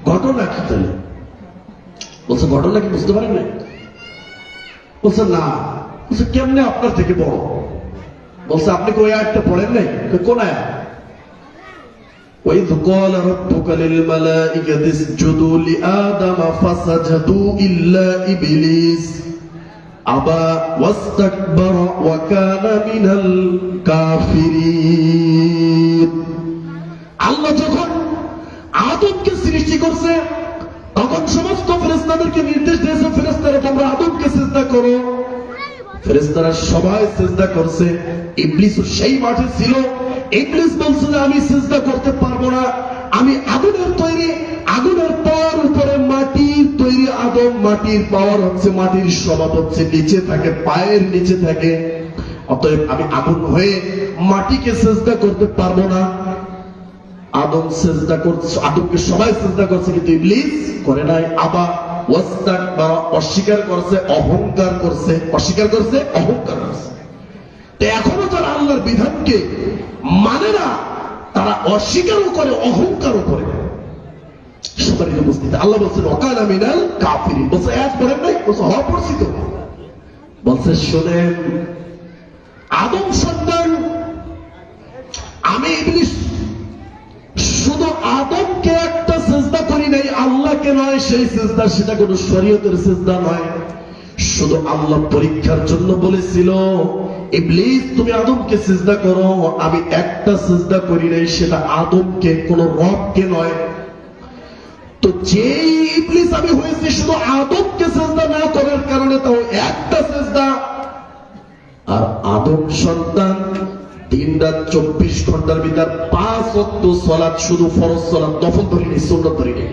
ঘটনা কি তাহলে? বলছে ঘটনা কি বুঝতে পারেন না? বলছে না। বলছে কেমনে আপনার থেকে বড়? বলছে আপনি কি ওই আয়াতটা পড়েন নাই? কোন আয়াত? وَإِذْ قَالَ رَبُّكَ لِلْمَلَائِكَةِ اسْجُدُوا لِآدَمَ فَسَجَدُوا إِلَّا إِبْلِيسَ أَبَى وَاسْتَكْبَرَ وَكَانَ مِنَ الْكَافِرِينَ। আল্লাহ যখন আদমকে সৃষ্টি করছে, তখন সমস্ত ফেরেশতাদেরকে নির্দেশ দিয়েছে, ফেরেশতারা তোমরা আদমকে সিজদা করো। ফেরেশতারা সবাই সিজদা করছে, ইবলিসও সেই মাঠে ছিল। ইবলিস বলছে যে আমি সিজদা করতে পারবো না, আমি আগুনের তৈরি, আগুনের পাওয়ার উপরে মাটির তৈরি আদম, মাটির পাওয়ার হচ্ছে, মাটির স্বভাব হচ্ছে নিচে থাকে, পায়ের নিচে থাকে, অতএব আমি আগুন হয়ে মাটিকে সিজদা করতে পারবো না। আদম সিজদা করছে, আদমকে সবাই সিজদা করছে, কিন্তু ইবলিস করে নাই। আবা ওয়াস্তাকবারা, অস্বীকার করছে, অহংকার করছে, অস্বীকার করছে, অহংকার করছে। তো এখনো যারা আল্লাহর বিধানকে মানে না, তারা অস্বীকারও করে, অহংকারও করে। সম্মানিত উপস্থিতি, আল্লাহ বলছেন ওয়াকানা মিনাল কাফিরিন। বলছে আয়াত পড়েন নাই? বলছে হওয়া পড়ছি তো। বলছে শোনেন আদম সন্তান, আমি ইবলিস শুধু আদমকে একটা সিজদা করি নাই, আল্লাহকে নয়। সেই সিজদা সেটা কোনো শরীয়তের সিজদা নয়, শুধু আল্লাহ পরীক্ষার জন্য বলেছিল ইবলিস তুমি আদমকে সিজদা করো। আমি একটা সিজদা করি নাই, সেটা আদমকে, কোন রবকে নয়। তো যেই ইবলিস আমি হয়েছি শুধু আদমকে সিজদা না করার কারণে, তাও একটা সিজদা। আর আদম সন্তান দিন-রাত 24 ঘন্টার ভিতর 5 ওয়াক্ত সালাত, শুধু ফরজ সালাত, নফল ধরি নেই, সুন্নাত ধরি নেই।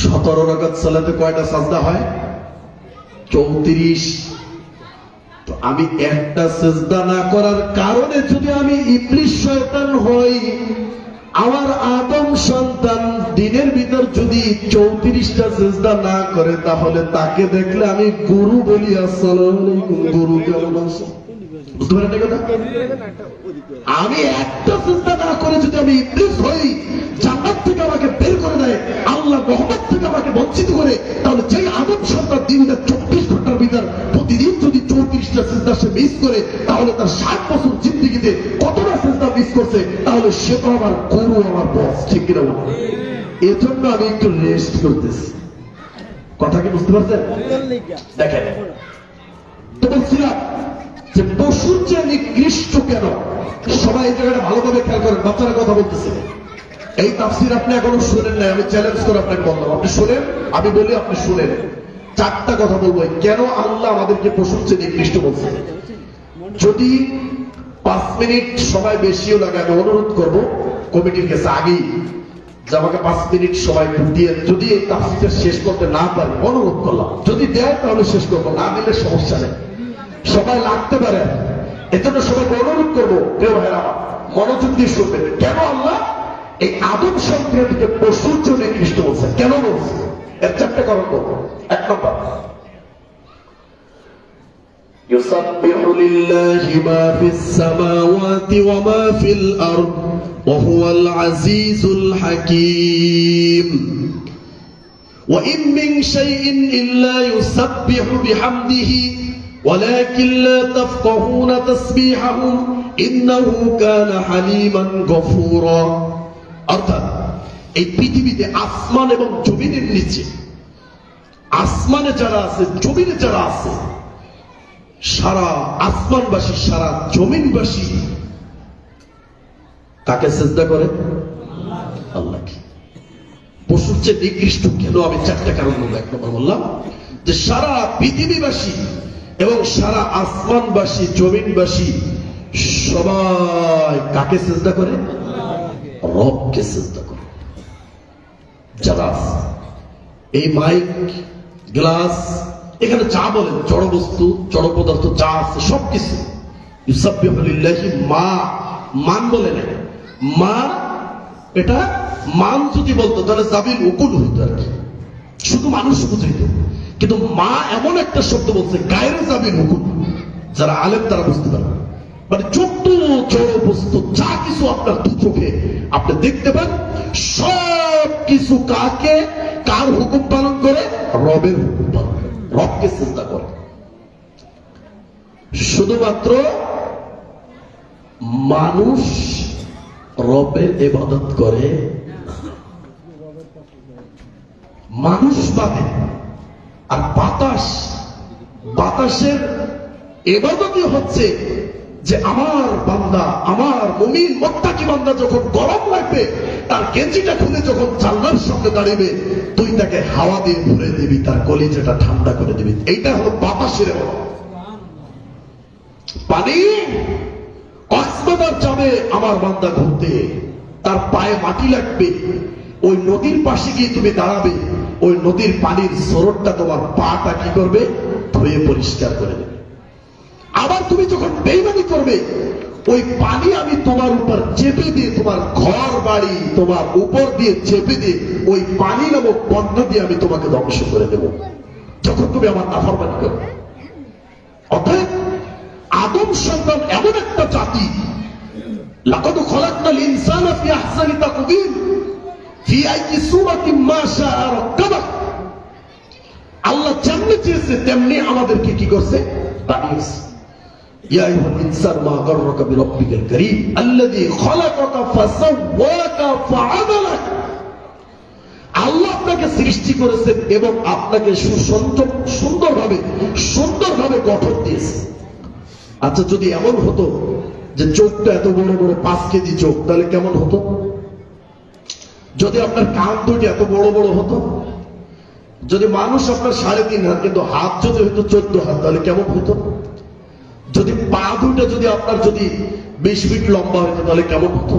17 রাকাত সালাতে কয়টা সাজদা হয়? 34। তো আমি একটা সিজদা না করার কারণে যদি আমি ইবলিস শয়তান হই, আমার আদম সন্তান দিনের ভিতর যদি 34টা সিজদা না করে, তাহলে তাকে দেখলে আমি গুরু বলি আসসালামু আলাইকুম, গুরু কেমন আছো? বুঝতে পারেন কথা? আমি একটা সিজদা না করে যদি আমি ইবলিস হই, জান্নাত থেকে আমাকে বের করে দেয়, আল্লাহ রহমত থেকে আমাকে বঞ্চিত করে, তাহলে যেই আদম সন্তান দিনে 24 ঘন্টার ভিতর প্রতিদিন যদি 34টা সিজদা সে মিস করে, তাহলে তার 60 বছর জিন্দেগিতে কতটা সিজদা মিস করছে, তাহলে সে তো আমার গুরু, আমার বস, ঠিক কিনা বলুন? এজন্য আমি একটু রেস্ট করতেছি। কথা কি বুঝতে পারছেন? দেখেন তো বলছিলাম যে পশুর চেয়ে নিকৃষ্ট কেন? সবাই এই জায়গাটা ভালোভাবে খেয়াল করেন, বাচ্চারা কথা বলতেছে। এই তাফসীর আপনি এখনো শুনেন নাই, আমি চ্যালেঞ্জ করে আপনাকে বললাম, আপনি শুনেন, আমি বলি আপনি শুনেন। 4টা কথা বলবো কেন আল্লাহ আমাদেরকে পশুর চেয়ে নিকৃষ্ট বলছে। যদি 5 মিনিট সময় বেশিও লাগে, আমি অনুরোধ করব কমিটির কাছে আগেই যে আমাকে 5 মিনিট সময় দিয়ে, যদি এই তাফসীরটা শেষ করতে না পারি, অনুরোধ করলাম, যদি দেয় তাহলে শেষ করবো, না দিলে সমস্যা নেই, সবাই লাগতে পারে। এজন্য সবাইকে অনুরোধ করবো, কেউ ভাইরা মনোযোগ দিয়ে শুনবেন কেন আল্লাহ এই আদম সন্তানকে পশুর জন্য নিকৃষ্ট বলছে, কেন বলছে। এর 4টা কারণ বলবো। 1 নম্বর, يسبح لله ما في السماوات وما في الأرض وهو العزيز الحكيم وإن من شيء إلا يسبح بحمده ولكن لا تفقهون تسبيحهم إنه كان حليما غفورا। অর্থাৎ এই পৃথিবীতে আসমান এবং জমিনের নিচে, আসমানে যারা আছে, জমিনে যারা আছে, সারা আসমানবাসী, সারা জমিনবাসী কাকে সিজদা করে? আল্লাহকে। পশুর চেয়ে নিকৃষ্ট কেন? আমি 4টা কারণ বলবো। 1 নম্বর বললাম যে সারা পৃথিবীবাসী এবং সারা আসমানবাসী, জমিনবাসী সবাই কাকে সিজদা করে? রবকে সিজদা করে। যারা এই মাইক, গ্লাস, এখানে যা বলেন, জড় বস্তু, জড় পদার্থ যা আছে সবকিছু ইউসাব্বিহু লিল্লাহি মা, মান বলে না, মা, এটা মান যদি বলতো তাহলে জাবিল উকুল হইতো আর কি, শুধু মানুষ বুঝাইতো। কিন্তু মা এমন একটা শব্দ বলছে, গায়রে জাবিল উকুল, যারা আলেম তারা বুঝতে পারে। মানে যত জড় বস্তু যা কিছু আপনার দু চোখে আপনি দেখতে পান, সব কিছু কাকে, কার হুকুম পালন করে? রবের হুকুম পালন করে, রবকে সিজদা করে। শুধুমাত্র মানুষ রবের ইবাদত করে, মানুষ বাদে। আর বাতাস, বাতাসের ইবাদতই হচ্ছে যে আমার বান্দা, আমার মুমিন মুত্তাকি বান্দা যখন গরম লাগবে, তার গেঞ্জিটা খুলে যখন জানলার সামনে দাঁড়িয়ে, তুই তাকে হাওয়া দিয়ে ভরে দিবি, তার কলিজাটা ঠান্ডা করে দিবি। এইটা হলো বাতাসের ইবাদত। পানি, কক্সবাজার যাবে আমার বান্দা ঘুরতে, তার পায়ে মাটি লাগবে, ওই নদীর পাশে গিয়ে তুমি দাঁড়াবে, ওই নদীর পানির স্রোতটা তোমার পাটা কি করবে? ধুয়ে পরিষ্কার করে দেবে। আবার তুমি যখন বেইমানি করবে, ওই পানি আমি তোমার উপর চেপে দিয়ে, তোমার ঘর বাড়ি তোমার উপর দিয়ে চেপে দিয়ে, ওই পানি নামক বন্ধ দিয়ে আমি তোমাকে ধ্বংস করে দেব, যখন তুমি আমার নাফরমানি করবে। অতএব আদম সন্তান এমন একটা জাতি, লাকাদ খালাকনাল ইনসানা ফি আহসানি তাকওয়িম ফি আইয়ি সূরাতিন মা শাআ রাক্কাবাক। আল্লাহ যেমনি চেয়েছে তেমনি আমাদেরকে কি করছে, বানিয়েছে। ইয়া আইয়ুহাল ইনসান মা গাররাকা বিরাব্বিকাল কারীম আল্লাযী খালাকাকা ফাসাওয়াকা ফাআদালাক। আল্লাহ আপনাকে সৃষ্টি করেছেন এবং আপনাকে সুন্দরভাবে গঠন দিয়েছে। আচ্ছা, যদি এমন হতো যে চোখটা এত বড় বড় 5 কেজি চোখ, তাহলে কেমন হতো? যদি আপনার কান দুটি এত বড় বড় হতো, যদি মানুষ আপনার 3.5 হাত কিন্তু হাত যদি হতো 14 হাত, তাহলে কেমন হতো? যদি পা দুটা যদি আপনার যদি 20 ফিট লম্বা হতো, তাহলে কেমন হতো?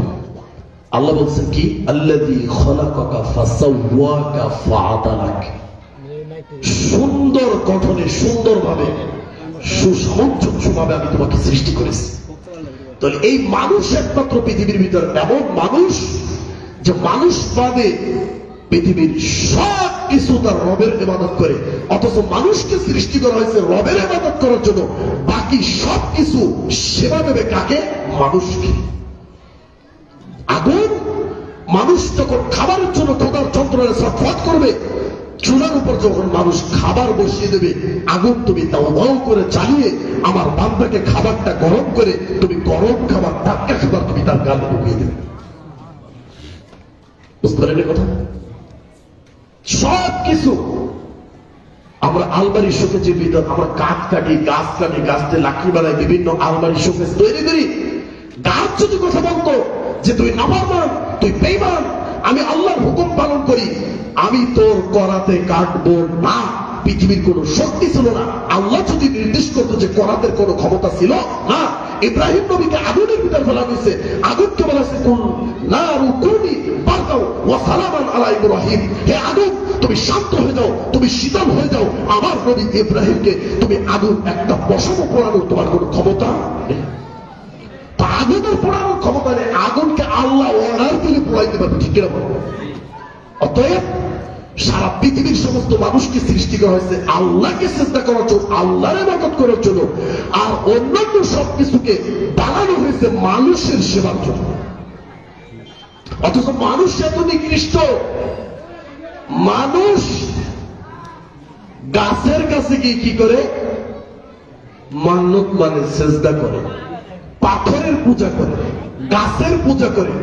আল্লাহ বলছেন কি, আল্লাযী খালাকাকা ফাসাওয়াকা ফাআদালাক। সুন্দর গঠনে, সুন্দরভাবে, সুসামঞ্জস্যভাবে আমি তোমাকে সৃষ্টি করেছি। তাহলে এই মানুষ একমাত্র পৃথিবীর ভিতর এমন মানুষ যে মানুষ বাদে পৃথিবীর সব কিছু তার রবের ইবাদত করে, অথচ মানুষকে সৃষ্টি করা হয়েছে রবের ইবাদত করার জন্য। বাকি সব কিছু সেবা দেবে কাকে? মানুষকে। আগুন, মানুষ যখন খাবারের জন্য খোদার যন্ত্রণায় ছটফট করবে, চুলার উপর যখন মানুষ খাবার বসিয়ে দেবে, আগুন তুমি দাও দাও করে চালিয়ে আমার বান্দাকে খাবারটা গরম করে তুমি গরম খাবার, টাটকা খাবার তুমি তার গালে ঢুকিয়ে দেবে। বুঝতে পারেন কথা? সব কিছু আমরা আলমারি শোকেজের ভিতর আমরা কাঠ কাটি, গাছ দিয়ে লাকড়ি বানাই, বিভিন্ন আলমারি শোকেজ তৈরি করি। গাছ যদি কথা বলতো যে তুই নাফরমান, তুই বেঈমান, আমি আল্লাহর হুকুম পালন করি, আমি তোর করাতে কাটবো না, পৃথিবীর কোন শক্তি ছিল না। আল্লাহ যদি নির্দেশ করতো যে করাতের কোন ক্ষমতা ছিল না। ইব্রাহিম নবীকে আগুনের ভিতর ফেলা হয়েছে, আগুনকে বলা হয়েছে কুন নারু কুনি বারদাও ওয়া সালামান আলা ইব্রাহিম। হে আগুন, তুমি শান্ত হয়ে যাও, তুমি শীতল হয়ে যাও। আমার নবী ইব্রাহিমকে তুমি আগুন একটা পশম পোড়ানোর তোমার কোন ক্ষমতা নেই। আগুনের পোড়ানোর ক্ষমতা নেই। আগুনকে আল্লাহ অর্ডার দিলে পোড়াইতে পারবে, ঠিক কিনা বলো? অতএব সারা পৃথিবীর সমস্ত মানুষকে সৃষ্টি করা হয়েছে আল্লাহকে চেষ্টা করার জন্য, আল্লাহর ইবাদত করার জন্য, আর অন্যান্য সবকিছুকে বানানো হয়েছে মানুষের সেবার জন্য। অথচ মানুষ এত নিকৃষ্ট, মানুষ গাছের কাছে গিয়ে কি করে? মান্নত মানে সেজদা করে, পাথরের পূজা করে, গাছের পূজা করে,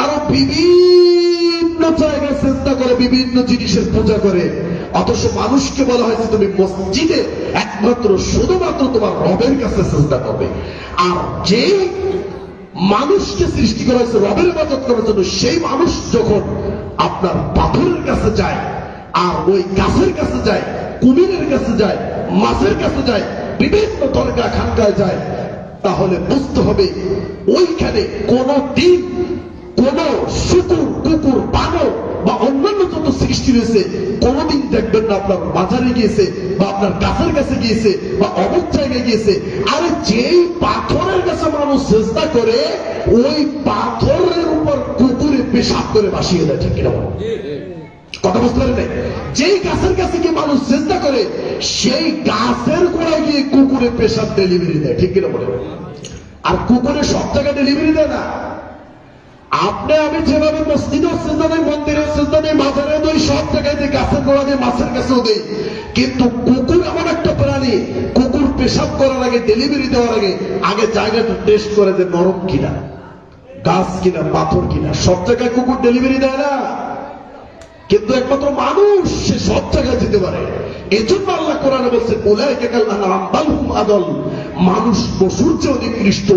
আরো বিভিন্ন জায়গায় চেষ্টা করে, বিভিন্ন জিনিসের পূজা করে। অথচ মানুষকে বলা হয়েছে তুমি মসজিদে একমাত্র শুধুমাত্র তোমার রবের কাছে চেষ্টা করবে। আর যে মানুষকে সৃষ্টি করা হয়েছে রবের ইবাদত করার জন্য, সেই মানুষ যখন আপনার পাথরের কাছে যায়, আর ওই গাছের কাছে যায়, কুমিরের কাছে যায়, মাছের কাছে যায়, বিভিন্ন দরগা খানকায় যায়, তাহলে বুঝতে হবে ওইখানে কোন দিন কোন শুকুর, কুকুর, বানর বা অন্যান্য যত সৃষ্টি রয়েছে কোনদিন দেখবেন না আপনার বাজারে গিয়েছে বা আপনার গাছের কাছে গিয়েছে বা অমুক জায়গায় গিয়েছে। আরে যেই পাথরের কাছে মানুষ চেষ্টা করে, ওই পাথরের উপর কুকুরে পেশাব করে বাসিয়ে দেয়, ঠিক কিনা? কথা বুঝতে পারেন? যেই গাছের কাছে গিয়ে মানুষ চেষ্টা করে, সেই গাছের গোড়ায় গিয়ে কুকুরে পেশাব ডেলিভারি দেয়, ঠিক কিনা বলে? আর কুকুরে সব জায়গায় ডেলিভারি দেয় না। আপনি আমি যেভাবে মসজিদেও সেজদা দেই, মন্দিরেও সেজদা দেই, মাজারেও দেই, সব জায়গায় দেই, গাছের গোড়া দেই, মাছের কাছেও দেই, কিন্তু কুকুর এমন একটা প্রাণী, কুকুর পেশাব করার আগে, ডেলিভারি দেওয়ার আগে জায়গাটা টেস্ট করে যে নরম কিনা, গাছ কিনা, পাথর কিনা। সব জায়গায় কুকুর ডেলিভারি দেয় না, কিন্তু একমাত্র মানুষ সে সব জায়গায় যেতে পারে। এজন্য আল্লাহ কোরআনে বলছে উলাইকা কাল আনআম বাল হুম আদল। মানুষ পশুর চেয়ে নিকৃষ্ট,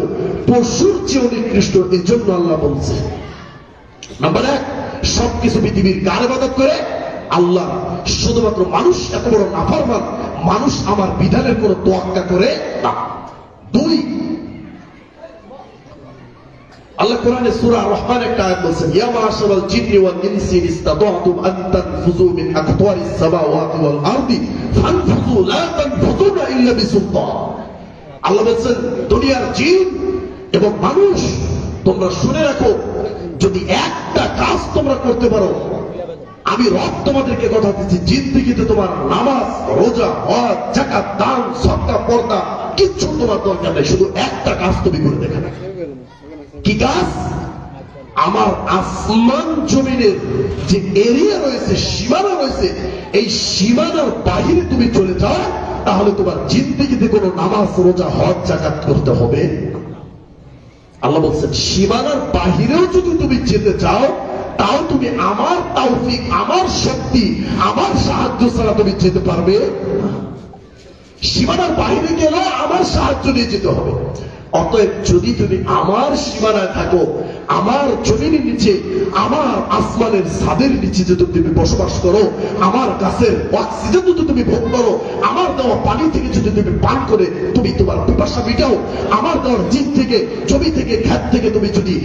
পশুর চেয়ে নিকৃষ্ট। এজন্য আল্লাহ বলছে নাম্বার 1, সবকিছু পৃথিবীর কার ইবাদত করে? আল্লাহ। শুধুমাত্র মানুষ এত বড় নাফরমান, মানুষ আমার বিধানের কোনো তোয়াক্কা করে না। 2, আল্লাহ কোরআনে সূরা রহমান একটা আয়াত বলছেন, ইয়া মাশারাল জিন্নি ওয়াল ইনসি ইসতাতাতুম আন তানফুযু মিন আকতারিস সামাওয়াতি ওয়াল আরদি ফানফুযু লা তানফুযুনা ইল্লা বিসুলতান। আল্লাহ বলছেন দুনিয়ার জিন এবং মানুষ তোমরা শুনে রাখো, যদি একটা কাজ তোমরা করতে পারো, আমি রব তোমাদেরকে কথা দিচ্ছি, জিন্দেগিতে তোমার নামাজ, রোজা, হজ, যাকাত, দান, সদকা, পর্দা কিচ্ছু তোমার দরকার নেই, শুধু একটা কাজ তুমি করে দেখাবে। কি কাজ? আমার আসমান জমিনের যে এরিয়া রয়েছে, সীমানা রয়েছে, এই সীমানার বাহিরে তুমি চলে যাও, তাহলে তোমার জিন্দেগিতে কোনো নামাজ, রোজা, হজ, যাকাত করতে হবে। আল্লাহ বলছেন সীমানার বাহিরেও যদি তুমি যেতে চাও, তাও তুমি আমার তৌফিক, আমার শক্তি, আমার সাহায্য ছাড়া তুমি যেতে পারবে। সীমানার বাহিরে গেলে আমার সাহায্য নিয়ে যেতে হবে। অতএব যদি তুমি আমার সীমানায় থাকো, আমার জমিনের নিচে, আমার আসমানের ছাদের নিচে যদি তুমি বসবাস করো, আমার গাছের অক্সিজেন যদি তুমি ভোগ করো, আমার দেওয়া পানি থেকে যদি তুমি পান করে তুমি তোমার পিপাসা মিটাও, আমার দেওয়ার জিন থেকে, জমি থেকে, ক্ষেত থেকে তুমি যদি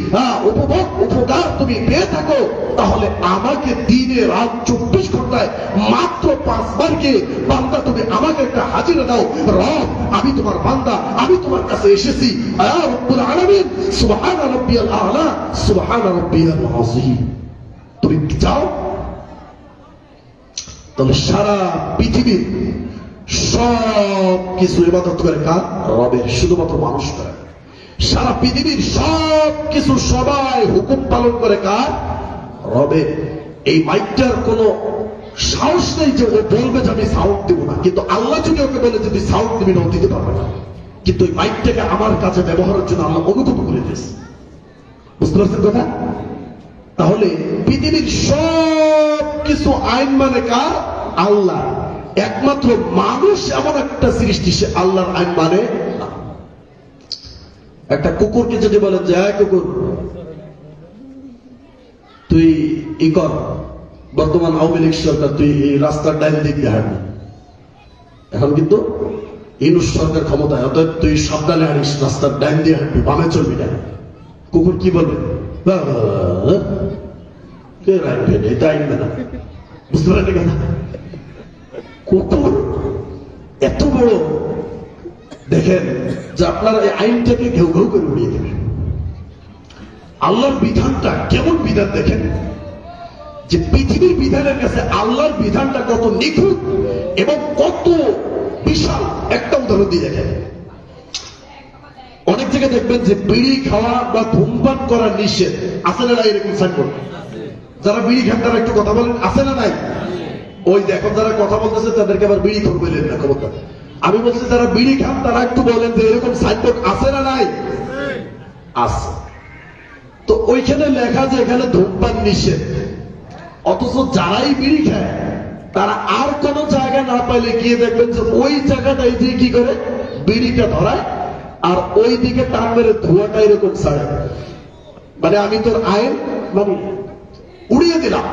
উপভোগ, উপকার তুমি পেয়ে থাকো, তাহলে আমাকে দিনে রাত 24 ঘন্টায় মাত্র 5 বার কে বান্দা তুমি আমাকে একটা হাজিরা দাও, রব আমি তোমার বান্দা, আমি তোমার কাছে এসেছি, ইয়া রব্বুল আলামিন, সুবহান রাব্বিয়াল আ'লা, সুবহান রাব্বিয়াল আযীম। তুমি যাও, তাহলে সারা পৃথিবীর সব কিছু ইবাদত করে কার? রবের। শুধুমাত্র মানুষ করে। সারা পৃথিবীর সব কিছু সবাই হুকুম পালন করে কার? রবের। এই মাইকটার কোনো সাহস নেই যে ও বলবে যে আমি সাউন্ড দেব না, কিন্তু আল্লাহ যদি ওকে বলে যে তুই সাউন্ড দিবি না, ও দিতে পারবে না। কিন্তু ওই মাইকটাকে আমার কাছে ব্যবহারের জন্য আল্লাহ অনুভব করে দিয়েছে। বুঝতে পারছেন কথা? তাহলে পৃথিবীর সব কিছু আইন মানে কার? আল্লাহ। একমাত্র মানুষ এমন একটা সৃষ্টি, সে আল্লাহর আইন মানে না। একটা কুকুরকে যদি বলেন যে হ্যাঁ কুকুর তুই ই কর, বর্তমান আওয়ামী লীগ সরকার, তুই এই রাস্তার ডাইন দিক দিয়ে হাঁটবি, এখন কিন্তু ইউনূস সরকার ক্ষমতায়, অতএব তুই সাবধানে হাঁটিস, রাস্তার ডাইন দিয়ে হাঁটবি, বামে চলবি না। কুকুর কি বলবে? এটা আইনবে না। বুঝতে পারেন কথা? কুকুর এত বড়, দেখেন যে আপনারা এই আইনটাকে ঘেউ ঘেউ করে উড়িয়ে দেবেন। আল্লাহর বিধানটা কেমন বিধান দেখেন, যে পৃথিবীর বিধানের কাছে আল্লাহর বিধানটা কত নিখুঁত এবং কত বিশাল। একটা উদাহরণ দিয়ে দেখেন, অনেক জায়গায় দেখবেন যে বিড়ি খাওয়া বা ধূমপান করা নিষেধ, আছে না নাই? এরকম সাইনবোর্ড। যারা বিড়ি খান তারা একটু কথা বলেন, আছে না নাই? ওই দেখো যারা কথা বলতেছে তাদেরকে আবার বিড়ি খান বললেন না, খবরদার। আমি বলছি যারা বিড়ি খান তারা একটু বলেন যে এরকম সাইনবোর্ড আছে না নাই? আছে। তো ওইখানে লেখা যে এখানে ধূমপান নিষেধ, অথচ যারাই বিড়ি খায় তারা আর কোন জায়গা না পাইলে গিয়ে দেখবেন যে ওই জায়গাটাই দিয়ে কি করে বিড়িটা ধরায়, আর ওই দিকে টান মেরে ধোঁয়াটা এরকম ছাড়ে। মানে আমি তোর আইন মানে উড়িয়ে দিলাম।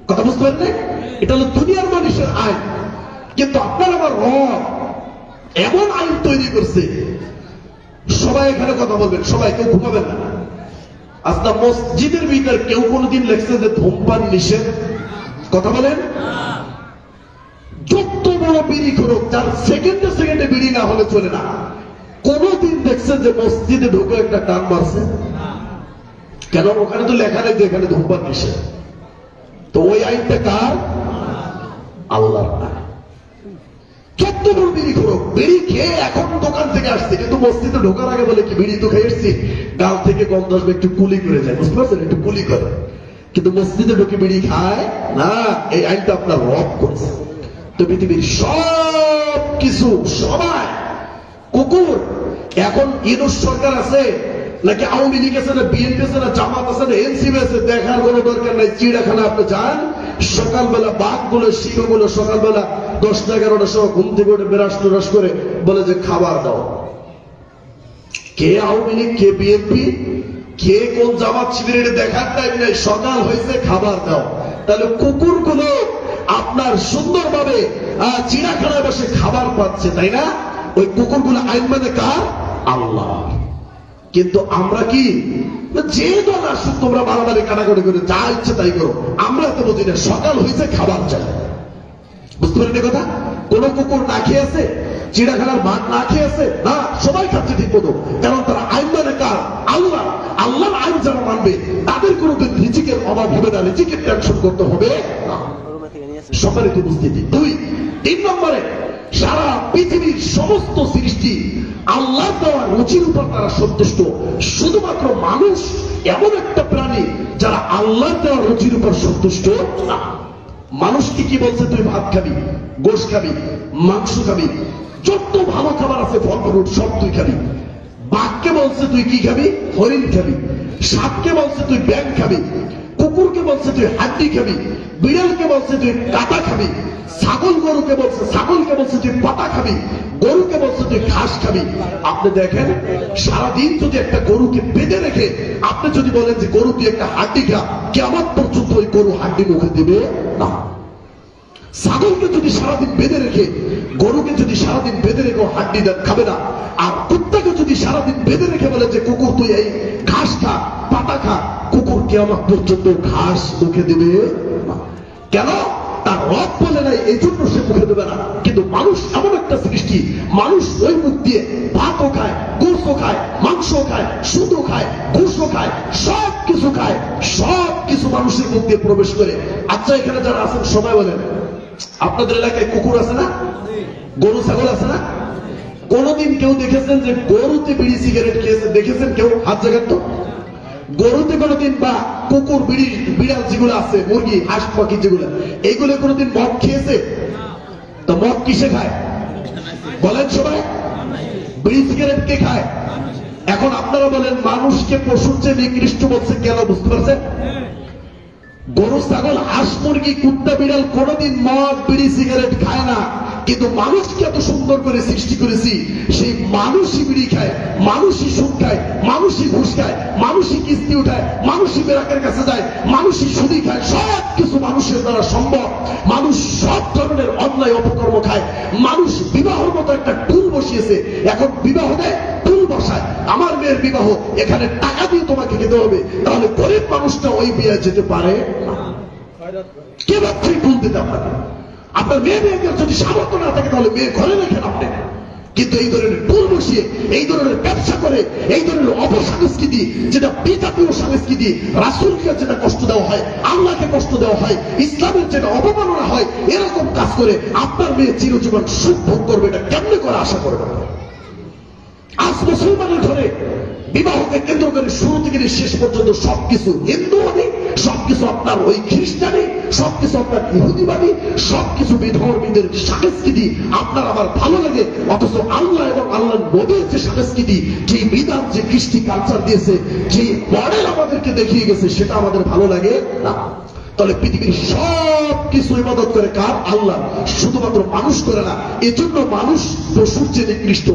কথা বুঝতে পারেন? এটা হলো দুনিয়ার মানুষের আইন, কিন্তু আপনার আমার রব এমন আইন তৈরি করছে, সবাই এখানে কথা বলবেন, সবাই কেউ ঘুমাবেন না। আজকে মসজিদের ভিতর কেউ কোনদিন লেখছে যে ধূমপান নিষেধ? কথা বলেন। যত বড় বিড়ি খোরক, যার সেকেন্ডে সেকেন্ডে বিড়ি না হলে চলে না, কোনদিন দেখছেন যে মসজিদে ঢুকে একটা টান মারছে? কেন? ওখানে তো লেখা নেই যে এখানে ধূমপান নিষেধ। তো ওই আইনটা কার? আল্লাহর না। যত বড় বিড়ি খোরক, বিড়ি খেয়ে এখন দোকান থেকে আসছে, কিন্তু মসজিদে ঢোকার আগে বলে কি বিড়ি তো খেয়ে এসছি, গাল থেকে গন্ধ আসবে, একটু কুলি করে যায়। বুঝতে পারছেন? একটু কুলি করে, কিন্তু মসজিদে ঢুকে বিড়ি খায় না। এই আইনটা আপনার রব করছে। তো পৃথিবীর সব কিছু সবাই কুকুর। এখন ইউনূস সরকার আছে নাকি আওয়ামী লীগ আছে না বিএনপি আছে না জামাত আছে না এনসিপি আছে, দেখার কোনো দরকার নাই। চিড়িয়াখানা আপনি যান, সকালবেলা বাঘগুলো, সিংহগুলো সকালবেলা 10-11টার সময় ঘুম থেকে উঠে ব্রাশ করে বলে যে খাবার দাও। কে আওয়ামী লীগ, কে বিএনপি, কে কোন জামাত শিবির দেখার টাইম নেই, সকাল হয়েছে খাবার দাও। তাহলে কুকুরগুলো আপনার সুন্দরভাবে চিড়িয়াখানায় বসে খাবার পাচ্ছে, তাই না? ওই কুকুরগুলো আইন মানে কার? আল্লাহ। কিন্তু আমরা কি, যে দল আসুক তোমরা মারামারি কাটাকাটি করে যা ইচ্ছে তাই করো, আমরা তো বুঝি না সকাল হয়েছে খাবার চাই। বুঝতে পারেন কথা? কোন কুকুর না খেয়ে আছে? চিড়িয়াখানার মাঠ না খেয়ে আছে? না, সবাই খাচ্ছে ঠিক মতো। কারণ তারা আইন মানে কার? আল্লাহ। আল্লাহর আইন যারা মানবে তাদের কোনোদিন রিজিকের অভাব হবে না, রিজিকের টেনশন করতে হবে না। সম্মানিত উপস্থিতি। তিন নম্বরে, সারা পৃথিবীর সমস্ত সৃষ্টি আল্লাহ দেওয়া রুচির উপর তারা সন্তুষ্ট। শুধুমাত্র মানুষ এমন একটা প্রাণী যারা আল্লাহ দেওয়া রুচির উপর সন্তুষ্ট না। মানুষকে কি বলছে? তুই ভাত খাবি, গোশ খাবি, মাংস খাবি, যত ভালো খাবার আছে ফল ফ্রুট সব তুই খাবি। বাঘকে বলছে তুই কি খাবি? হরিণ খাবি। সাপকে বলছে তুই ব্যাং খাবি। কুকুরকে বলছে তুই হাড্ডি খাবি। বিড়ালকে বলছে তুই কাটা খাবি। ছাগলকে বলছে তুই পাতা খাবি। গরুকে বলছে তুই ঘাস খাবি। আপনি দেখেন, সারাদিন যদি একটা গরুকে বেঁধে রেখে আপনি যদি বলেন যে গরু তুই একটা হাড্ডি খা, কেমন পর্যন্ত ওই গরু হাড্ডি মুখে দেবে না। ছাগলকে যদি সারাদিন বেঁধে রেখে, গরুকে যদি সারাদিন বেঁধে রেখে হাড্ডি খাবে না। আর কুত্তাকে যদি সারাদিন বেঁধে রেখে বলে যে কুকুর তুই এই ঘাস খা, পাতা খা, কুকুর কেমন পর্যন্ত ঘাস মুখে দেবে না। কেন? তার রব বলে নাই, এই জন্য সে মুখে দেবে না। কিন্তু মানুষ এমন একটা সৃষ্টি, মানুষ ওই মুখ দিয়ে ভাতও খায়, গোশও খায়, মাংসও খায়, সুদও খায়, ঘুষও খায়, সব কিছু খায়, সব কিছু মানুষের মুখ দিয়ে প্রবেশ করে। আচ্ছা, এখানে যারা আছেন সবাই বলেন, আপনাদের এলাকায় কুকুর আছে না? গরু ছাগল আছে না? কোনদিন কেউ দেখেছেন যে গরুতে বিড়ি সিগারেট খেয়েছে? দেখেছেন কেউ? হাত জাগান তো। গরুতে কোনদিন, বা কুকুর, বিড়াল যেগুলো আছে, মুরগি, হাঁস, পাখি যেগুলো, এইগুলো কোনদিন মদ খেয়েছে? তো মদ কিসে খায় বলেন সবাই? বিড়ি সিগারেট কে খায়? এখন আপনারা বলেন, মানুষকে পশুর চেয়ে নিকৃষ্ট বলছে কেন? বুঝতে পারছেন? গরু, ছাগল, হাঁস, মুরগি, কুত্তা, বিড়াল কোনদিন মদ, বিড়ি, সিগারেট খায় না। কিন্তু মানুষকে এত সুন্দর করে সৃষ্টি করেছি, সেই মানুষই বিড়ি খায়, মানুষই সুদ খায়, মানুষই ঘুষ খায়, মানুষই কিস্তি উঠায়, মানুষই বেরাকের কাছে যায়, মানুষই সুদি খায়। সব কিছু মানুষের দ্বারা সম্ভব। মানুষ সব ধরনের অন্যায় অপকর্ম খায়। মানুষ বিবাহের মতো একটা টুল বসিয়েছে। এখন বিবাহ দেয়, টুল বসায়। আমার মেয়ের বিবাহ, এখানে টাকা দিয়ে তোমাকে যেতে হবে। তাহলে গরিব মানুষটা ওই বিয়ে যেতে পারে না। কে ভাবছে টুল দিতে আপনাকে? আপনার মেয়েকে যদি সামর্থ্য না থাকে তাহলে মেয়ে ঘরে রেখেন আপনি। কিন্তু এই ধরনের টুল বসিয়ে, এই ধরনের ব্যবসা করে, এই ধরনের অপসংস্কৃতি, যেটা বিজাতীয় সংস্কৃতি, রাসূলকে যেটা কষ্ট দেওয়া হয়, আল্লাহকে কষ্ট দেওয়া হয়, ইসলামের যেটা অবমাননা হয়, এরকম কাজ করে আপনার মেয়ে চিরজীবন সুখ ভোগ করবে, এটা কেমনে করে আশা করবেন? আজ মুসলমানের ঘরে বিবাহকে কেন্দ্র করে শুরু থেকে শেষ পর্যন্ত সবকিছু হিন্দুবাদী, সবকিছু আপনার ওই খ্রিস্টানি, সবকিছু আপনার ইহুদিবাদী, সবকিছু বিধর্মীদের সংস্কৃতি আপনার আবার ভালো লাগে। অথচ আল্লাহ এবং আল্লাহ নবীর যে সংস্কৃতি, যে বিধান, যে কৃষ্টি কালচার দিয়েছে, যে মডেল আমাদেরকে দেখিয়ে গেছে, সেটা আমাদের ভালো লাগে না। তাহলে পৃথিবীর সব কিছু ইবাদত করে কার? আল্লাহ। শুধুমাত্র মানুষ করে না। এজন্য মানুষ পশুর চেয়ে নিকৃষ্ট।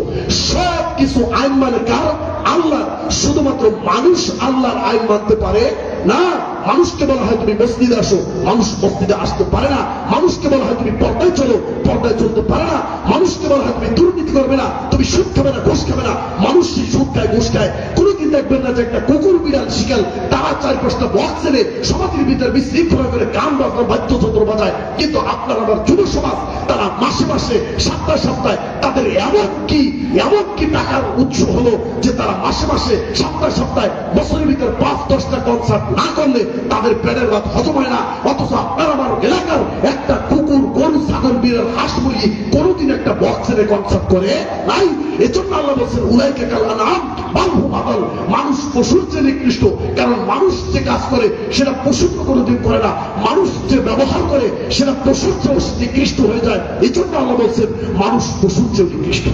সব কিছু আইন মানে কার? আল্লাহ। শুধুমাত্র মানুষ আল্লাহর আইন মানতে পারে না। মানুষকে বলা হয় তুমি মসজিদে আসো, মানুষ মসজিদে আসতে পারে না। মানুষকে বলা হয় তুমি পর্দায় চলো, পর্দায় চলতে পারে না। মানুষকে বলা হয় তুমি দুর্নীতি করবে না, তুমি সুদ খাবে না, ঘুষ খাবে না। মানুষ সুদ খায়, ঘুষ খায়। কোনোদিন দেখবেন না যে একটা কুকুর, বিড়াল, শিকাল তারা 4-5টা বক্স এনে সমাধির ভিতরে বিশৃঙ্খলা করে গান বাজনা, বাদ্যযন্ত্র বাজায়। কিন্তু আপনার আমার যুব সমাজ, তারা মাসে মাসে, সপ্তাহে সপ্তাহে তাদের এমন কি টাকার উৎস হলো যে তারা মাসে মাসে, সপ্তাহে সপ্তাহে, বছরের ভিতরে 5-10টা কনসার্ট না করলে তাদের পেটের ভাত হজম হয় না। অথচ আপনার আমার এলাকার একটা কুকুর, গরু, ছাগল, বিড়াল, হাঁস, মুরগি কোনোদিন একটা বক্সের কনসার্ট করে নাই। এজন্য আল্লাহ বলছেন উলাইকা কাল আনআম বাল হুম আদাল। মানুষ পশুর চেয়ে নিকৃষ্ট। কারণ মানুষ যে কাজ করে সেটা পশু তো কোনোদিন করে না। মানুষ যে ব্যবহার করে সেটা পশুর চেয়ে নিকৃষ্ট হয়ে যায়। এই জন্য আল্লাহ বলছেন মানুষ পশুর চেয়ে নিকৃষ্ট।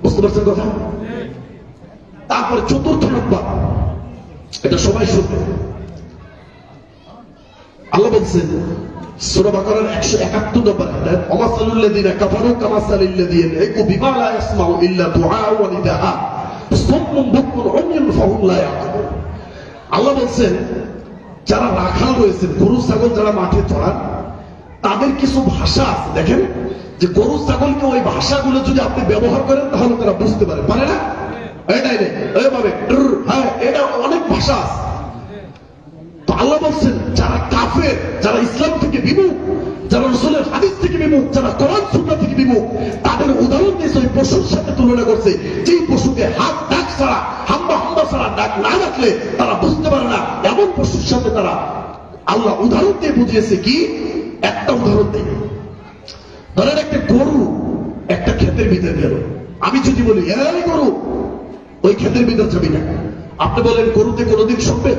বুঝতে পারছেন কথা? তারপরে চতুর্থ নম্বর, এটা সবাই শুনবে। আল্লাহ বলছেন সূরা বাকারার 171 নম্বর আয়াত, ওয়ামাসালুল লাযিনা কাফারু কামাসালিল লাযিনা ইয়াকু বিমা লা ইয়াসমাউ ইল্লা দুআ ওয়া নিদাআ সুম্মুন বুকমুন উময়ুন ফাহুম লা ইয়াকিলুন। আল্লাহ বলছেন যারা রাখাল রয়েছেন, গরু ছাগল যারা মাঠে চড়ান, তাদের কিছু ভাষা আছে। দেখেন যে গরু ছাগলকে ওই ভাষাগুলো যদি আপনি ব্যবহার করেন তাহলে তারা বুঝতে পারে না? এটাই রে এইভাবে, হ্যাঁ, এটা অনেক ভাষা আছে। তো আল্লাহ বলছেন যারা কাফের, যারা ইসলাম থেকে বিমুখ, যারা রাসূলের হাদিস থেকে বিমুখ, যারা কোরআন সুন্নাহ থেকে বিমুখ, তাদের উদাহরণ দিয়ে ওই পশুর সাথে তুলনা করছে। যেই পশুকে হাত ডাক ছাড়া, হাম্বা ছাড়া ডাক না রাখলে তারা বুঝতে পারে না, এমন পশুর সাথে তারা আল্লাহ উদাহরণ দিয়ে বুঝিয়েছে কি একটা উদাহরণ দিই। ধরেন একটা গরু একটা ক্ষেতের ভিতরে গেল, আমি যদি বলি এই গরু ওই ক্ষেতের ভিতর যাবি না, আপনি বলেন গরুতে কোনোদিন শুনবে?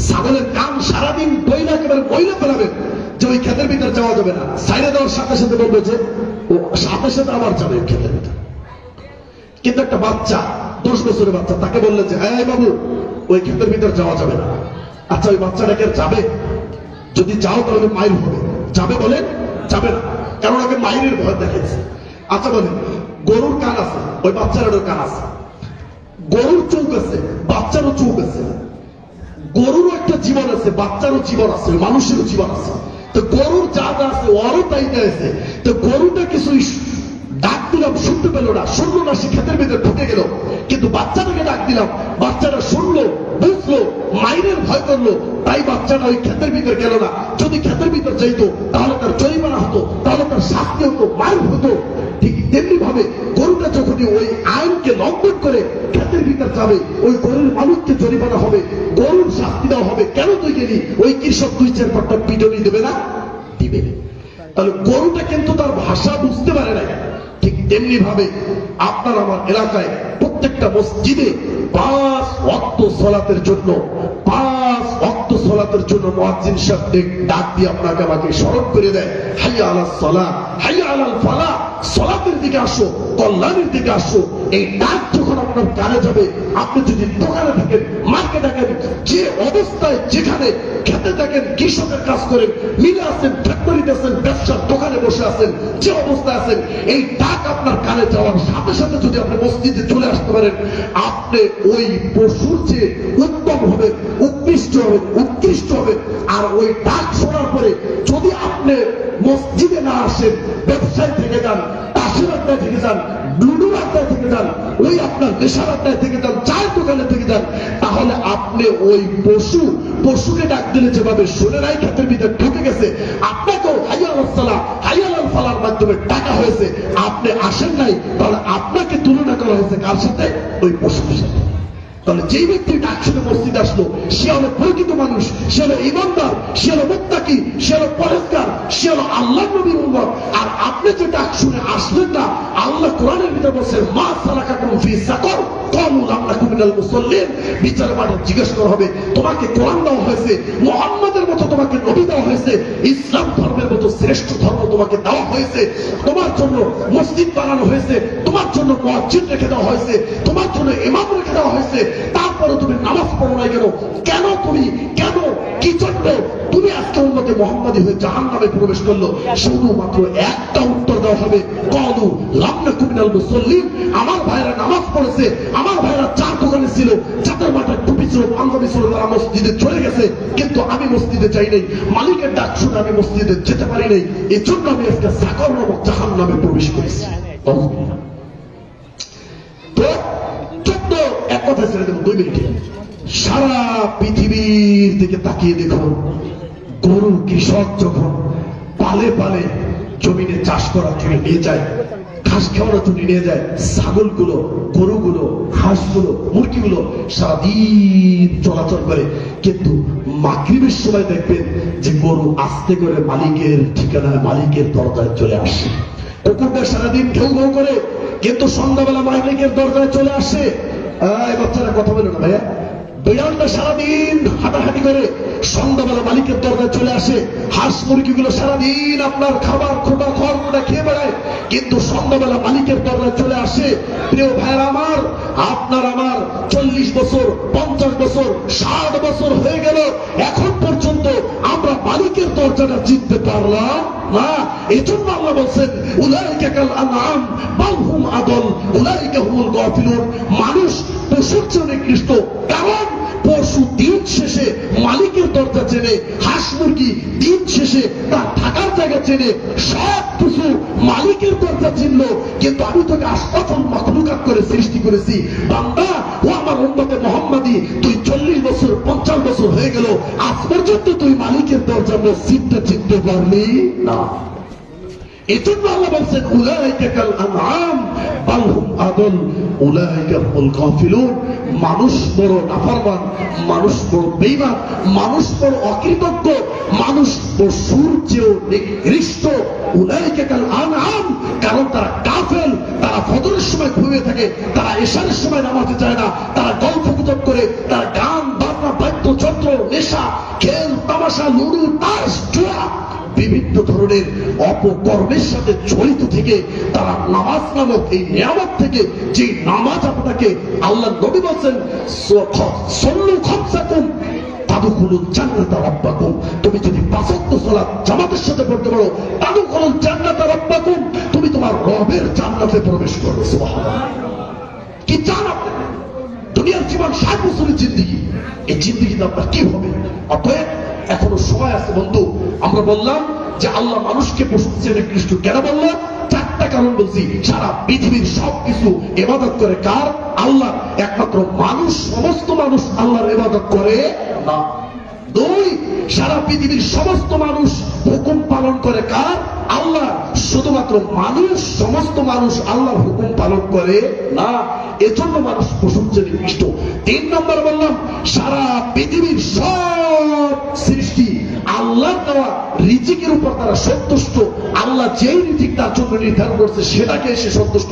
ছাগলের কান সারাদিন বইলা একেবারে বইলা ফেলাবেন যে ওই ক্ষেতের ভিতর যাওয়া যাবে না, সাইডে দেওয়ার সাথে সাথে বলবে যে ও সাথে সাথে আবার যাবে ওই ক্ষেতের ভিতর। কিন্তু একটা বাচ্চা 10 বছরের বাচ্চা, তাকে বললেন যে এই বাবু ওই ক্ষেতের ভিতর যাওয়া যাবে না, আচ্ছা ওই বাচ্চাটাকে যাবে? যদি যাও তাহলে মাইর হবে, যাবে বলেন? যাবে না, কারণ আগে মাইরের ভয় দেখেছে। আচ্ছা বলেন গরুর কান আছে, ওই বাচ্চারও কান আছে, গরুর চোখ আছে, বাচ্চারও চোখ আছে, গরুরও একটা জীবন আছে, বাচ্চারও জীবন আছে, মানুষেরও জীবন আছে। তো গরুর যা যা আছে ওরও তাই আছে। তো গরুটা কিছুই ডাক দিলাম শুনতে পেল না, শুনলো না, সে ক্ষেতের ভিতরে ঢুকে গেল। কিন্তু বাচ্চাটাকে ডাক দিলাম, বাচ্চাটা শুনলো, বুঝলো, মাইরের ভয় করলো, তাই বাচ্চাটা ওই ক্ষেতের ভিতরে গেল না। যদি ক্ষেতের ভিতর যাইতো তাহলে তার জরিমানা হতো, তাহলে তার শাস্তি হতো, মাইর হতো। ঠিক তেমনি ভাবে গরুটা যখনই ওই আইনকে লঙ্ঘন করে ক্ষেতের ভিতর যাবে, ওই গরুর মানুষকে জরিমানা হবে, গরুর শাস্তি দেওয়া হবে। কেন তুই গেলি? ওই কৃষক 2-4 পিটনি দেবে না? দিবে। তাহলে গরুটা কিন্তু তার ভাষা বুঝতে পারে না। ঠিক তেমনি ভাবে আপনার আমার এলাকায় প্রত্যেকটা মসজিদে 5 ওয়াক্ত সালাতের জন্য মুয়াজ্জিন সাহেব ডাক দিয়ে আপনাকে আমাকে স্মরণ করে দেয়, হাইয়া আলাস সালাহ, হাইয়া আলাল ফালাহ, সালাতের দিকে আসো, কল্যাণের দিকে আসো। এই ডাক যখন আপনার কানে যাবে, আপনি যদি দোকানে থাকেন, মার্কেটে থাকেন, যে অবস্থায় যেখানে খেতে থাকেন, কৃষকের কাজ করেন, মিলে আছেন, ফ্যাক্টরিতে আছেন, ব্যবসার দোকানে বসে আছেন, যে অবস্থায় আছেন, এই ডাক আপনার কানে যাওয়ার সাথে সাথে যদি আপনি মসজিদে চলে আসতে পারেন, আপনি ওই পশুর চেয়ে উত্তম হবেন, উৎকৃষ্ট হবেন। আর ওই ডাক শোনার পরে যদি আপনি মসজিদে না আসেন, ব্যবসায় থেকে যান, তাসের আড্ডায় থেকে যান, লুডুর আড্ডায় থেকে যান, ওই আপনার নেশার আড্ডায় থেকে যান, চায়ের দোকানে থেকে যান, তাহলে আপনি ওই পশুকে ডাক দিলে যেভাবে শুনে নাই ক্ষেতের ভিতরে ঢুকে গেছে, আপনাকেও হাইয়া আলাস সালাহ, হাইয়া আলাল ফালাহর মাধ্যমে ডাকা হয়েছে, আপনি আসেন নাই, তাহলে আপনাকে তুলনা করা হয়েছে কার সাথে? ওই পশুর সাথে। তাহলে যেই ব্যক্তি ডাক শুনে মসজিদে আসলো, সে হলো প্রকৃত মানুষ, সে হলো ঈমানদার, সে হলো মুত্তাকি, সে হলো পরেজগার, সে হলো আল্লাহর নবীর উম্মত। আর আপনি যে ডাক শুনে আসলেন না, আল্লাহ কোরআনের ভিতরে বলছেন মা সালাকাকুম ফি সাকর ক্বালু লাম নাকু মিনাল মুসাল্লিন। বিচার মাঠে জিজ্ঞেস করা হবে, তোমাকে কোরআন দেওয়া হয়েছে, মুহাম্মাদের মতো তোমাকে নবী দেওয়া হয়েছে, ইসলাম ধর্মের মতো শ্রেষ্ঠ ধর্ম তোমাকে দেওয়া হয়েছে, তোমার জন্য মসজিদ বানানো হয়েছে, তোমার জন্য মুয়াজ্জিন রেখে দেওয়া হয়েছে, তোমার জন্য ইমাম রেখে দেওয়া হয়েছে, তারপরে তুমি নামাজ পড়ো না কেন? কেন কি জন্য তুমি আজকে উম্মতে মুহাম্মাদী হয়ে জাহান্নামে প্রবেশ করলো? শুধুমাত্র একটা উত্তর দেওয়া হবে, ক্বালু লাম নাকু মিনাল মুসাল্লিন। আমার ভাইরা নামাজ পড়েছে, আমার ভাইরা চার দোকানে ছিল, চাঁদের মাথায় টুপি ছিল, পাঞ্জাবি ছিল, তারা মসজিদে চলে গেছে, কিন্তু আমি মসজিদে যাই নাই, মালিকের ডাক শুনে আমি মসজিদে যেতে পারি নাই, এই জন্য আমি আজকে সাকর নামক জাহান্নামে প্রবেশ করেছি। এক কথা ছেড়ে দেব 2 মিনিটে। সারা পৃথিবীর দিকে তাকিয়ে দেখুন, গরু কৃষক যখন পালে পালে জমিনে চাষ করার জন্য নিয়ে যায়, ঘাস খাওয়ানোর জন্য নিয়ে যায়, ছাগলগুলো, গরুগুলো, হাঁসগুলো, মুরগিগুলো সারাদিন চলাচল করে, কিন্তু মাগরিবের সময় দেখবেন যে গরু আস্তে করে মালিকের ঠিকানায়, মালিকের দরজায় চলে আসে। কুকুরটা সারাদিন ঘেউ ঘেউ করে, কিন্তু সন্ধ্যাবেলা মালিকের দরজায় চলে আসে। এই বাচ্চারা কথা বলে না ভাইয়া। বিড়ালটা সারাদিন হাঁটাহাঁটি করে, সন্ধ্যাবেলা মালিকের দরজায় চলে আসে। হাঁস মুরগিগুলো সারাদিন আপনার খাবার খোটা খড় খেয়ে বেড়ায়, কিন্তু সন্ধ্যাবেলা মালিকের দরজায় চলে আসে। প্রিয় ভাইরা আমার, আপনার আমার 40 বছর, 50 বছর, 60 বছর হয়ে গেল, এখন পর্যন্ত আমরা মালিকের দরজাটা জিততে পারলাম না। এই জন্য আল্লাহ বলছেন উলাইকা কাল আনআম বাল হুম আদল উলাইকা হুমুল গাফিলুন। মানুষ পশুর চেয়ে নিকৃষ্ট, কারণ পশু দিন শেষে মালিকের দরজা চেনে, হাঁস মুরগি দিন শেষে তার থাকার জায়গা চেনে, সব কিছু মালিকের দরজা চিনল। কিন্তু আমি তোকে আশরাফুল মাখলুকাত করে সৃষ্টি করেছি, বান্দা ও আমার উম্মতে মুহাম্মাদী, তুই 40 বছর 50 বছর হয়ে গেল, আজ পর্যন্ত তুই মালিকের দরজা মসজিদটা চিনতে পারলি না। এই জন্য আল্লাহ বলছেন উলাইকা কাল আনআম বাল হুম আদল উলাইকা হুমুল গাফিলুন। মানুষ বড় নাফরমান, মানুষ বড় বেঈমান, মানুষ বড় অকৃতজ্ঞ, মানুষ পশুর চেয়েও নিকৃষ্ট। উলাইকা কাল আনআম, কারণ তারা কাফের, তারা ফজরের সময় ঘুমিয়ে থাকে, তারা এশারের সময় নামাজে যায় না, তারা গল্প গুজব করে, তারা গান বাজনা বাদ্যযন্ত্র নেশা খেল তামাশা লুডু তাস জুয়া বিভিন্ন ধরনের অপকর্মের সাথে জড়িত থেকে তারা নামাজ নামক এই নিয়ামত থেকে, যে নামাজ আপনাকে আল্লাহ নবী বলছেন সল্লু খামসাকুম তাদখুলুল জান্নাতা রাব্বাকুম, তুমি যদি পাঁচ ওয়াক্ত সালাত জামাতের সাথে পড়তে পারো, তাদখুলুল জান্নাতা রাব্বাকুম, তুমি তোমার রবের জান্নাতে প্রবেশ করবে। সুবহানাল্লাহ। কি চান আপনি? দুনিয়ার জীবন 60 বছরের জিন্দেগি, এই জিন্দেগিতে আপনার কি হবে? অতএব এখনো সময় আছে বন্ধু। আমরা বললাম যে আল্লাহ মানুষকে পশুর চেয়ে নিকৃষ্ট কেন বললাম? 4টা কারণ বলছি। সারা পৃথিবীর সবকিছু ইবাদত করে কার? আল্লাহ। একমাত্র মানুষ, সমস্ত মানুষ আল্লাহর ইবাদত করে না। 2, সারা পৃথিবীর সমস্ত মানুষ হুকুম পালন করে কার? আল্লাহ। শুধুমাত্র মানুষ, সমস্ত মানুষ আল্লাহর হুকুম পালন করে না, এজন্য মানুষ পশুর চেয়ে নিকৃষ্ট। 3 নম্বর বললাম, সারা পৃথিবীর সব সৃষ্টি আল্লাহর দেওয়া রিজিকের উপর তারা সন্তুষ্ট। আল্লাহ যেই রিজিক তার জন্য নির্ধারণ করছে সেটাকে সে সন্তুষ্ট,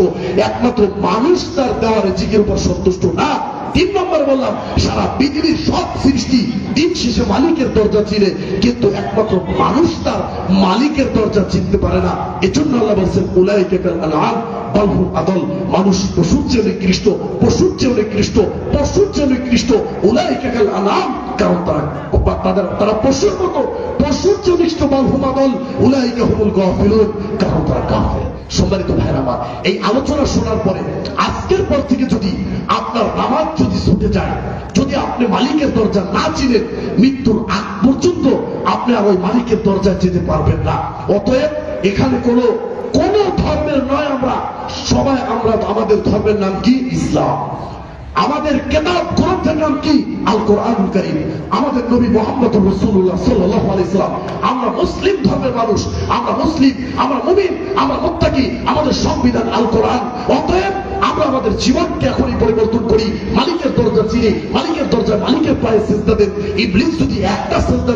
একমাত্র মানুষ তার দেওয়া রিজিকের উপর সন্তুষ্ট না। 3 নম্বর বললাম, সারা পৃথিবীর সব সৃষ্টি দিন শেষে মালিকের দরজা চিনে, কিন্তু একমাত্র মানুষ তার মালিকের দরজা চিনতে পারে না। এজন্য আল্লাহ বলছেন উলাইকা কাল আনআম বাল হুম আদল, মানুষ পশুর চেয়ে নিকৃষ্ট, পশুর চেয়ে নিকৃষ্ট, পশুর চেয়ে নিকৃষ্ট। উলাইকা কাল আনআম, কারণ তারা পশুর মতো, পশুর চেয়ে নিকৃষ্ট। বাল হুম আদল উলাইকা হুমুল গাফিলুন, কারণ তারা কাফের। সম্মানিত ভাইরা আমার, এই আলোচনা শোনার পরে আজকের পর থেকে যদি আপনার নামাজ যদি ছুটে যায়, যদি আপনি মালিকের দরজা না চিনেন, মৃত্যুর আগ পর্যন্ত আপনি আর ওই মালিকের দরজায় যেতে পারবেন না। অতএব এখানে কোন ধর্মের নয়, আমরা সবাই, আমরা আমাদের ধর্মের নাম কি? ইসলাম। আমাদের কিতাব গ্রন্থের নাম কি? আল কোরআনুল কারীম। আমাদের নবী মুহাম্মদ রাসূলুল্লাহ সাল্লাল্লাহু আলাইহি সাল্লাম। আমরা মুসলিম ধর্মের মানুষ, আমরা মুসলিম, আমরা মুমিন, আমরা মুত্তাকি। আমাদের সংবিধান আল কোরআন। অতএব আমরা আমাদের জীবনকে এখনই পরিবর্তন করি, মালিকের দরজা চিনি, মালিকের দরজা, মালিকের পায়ে সিজদা দেন। ইবলিস যদি একটা সিজদা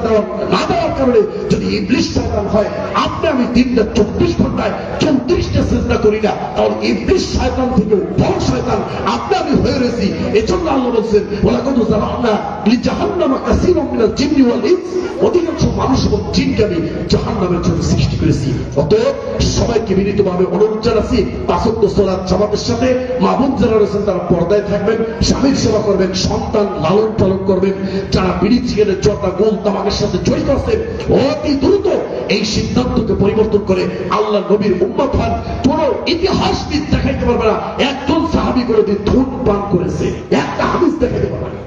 না দেওয়ার কারণে যদি ইবলিস শয়তান হয়, আপনি আমি দিনটা 24 ঘন্টায় 34টা সিজদা করি না, তাহলে ইবলিস শয়তান থেকে বড় শয়তান আপনি আমি হয়ে রয়েছি। এজন্য আল্লাহ বলছেন ওয়ালাকাদ জারানা লিজাহান্নামা কাসীরাম মিনাল জিন্নি ওয়াল ইনস, অধিকাংশ মানুষ এবং জিনকে আমি জাহান্নামের জন্য সৃষ্টি করেছি। অতএব সবাইকে বিনীতভাবে অনুরোধ জানাচ্ছি, 5 ওয়াক্ত সালাত জামাতের সাথে, মা বোন যারা রয়েছেন তারা পর্দায় থাকবেন, স্বামীর সেবা করবেন, সন্তান লালন পালন করবেন। যারা বিড়ি সিগারেট জর্দা গোল তামাকের সাথে জড়িত আছেন, অতি দ্রুত এই সিদ্ধান্তকে পরিবর্তন করে আল্লাহ নবীর উম্মত হন। কোন ইতিহাসবিদ দেখাইতে পারবে না একজন সাহাবী কোনদিন ধূমপান করেছে, একটা হাদিস দেখাইতে পারবে না।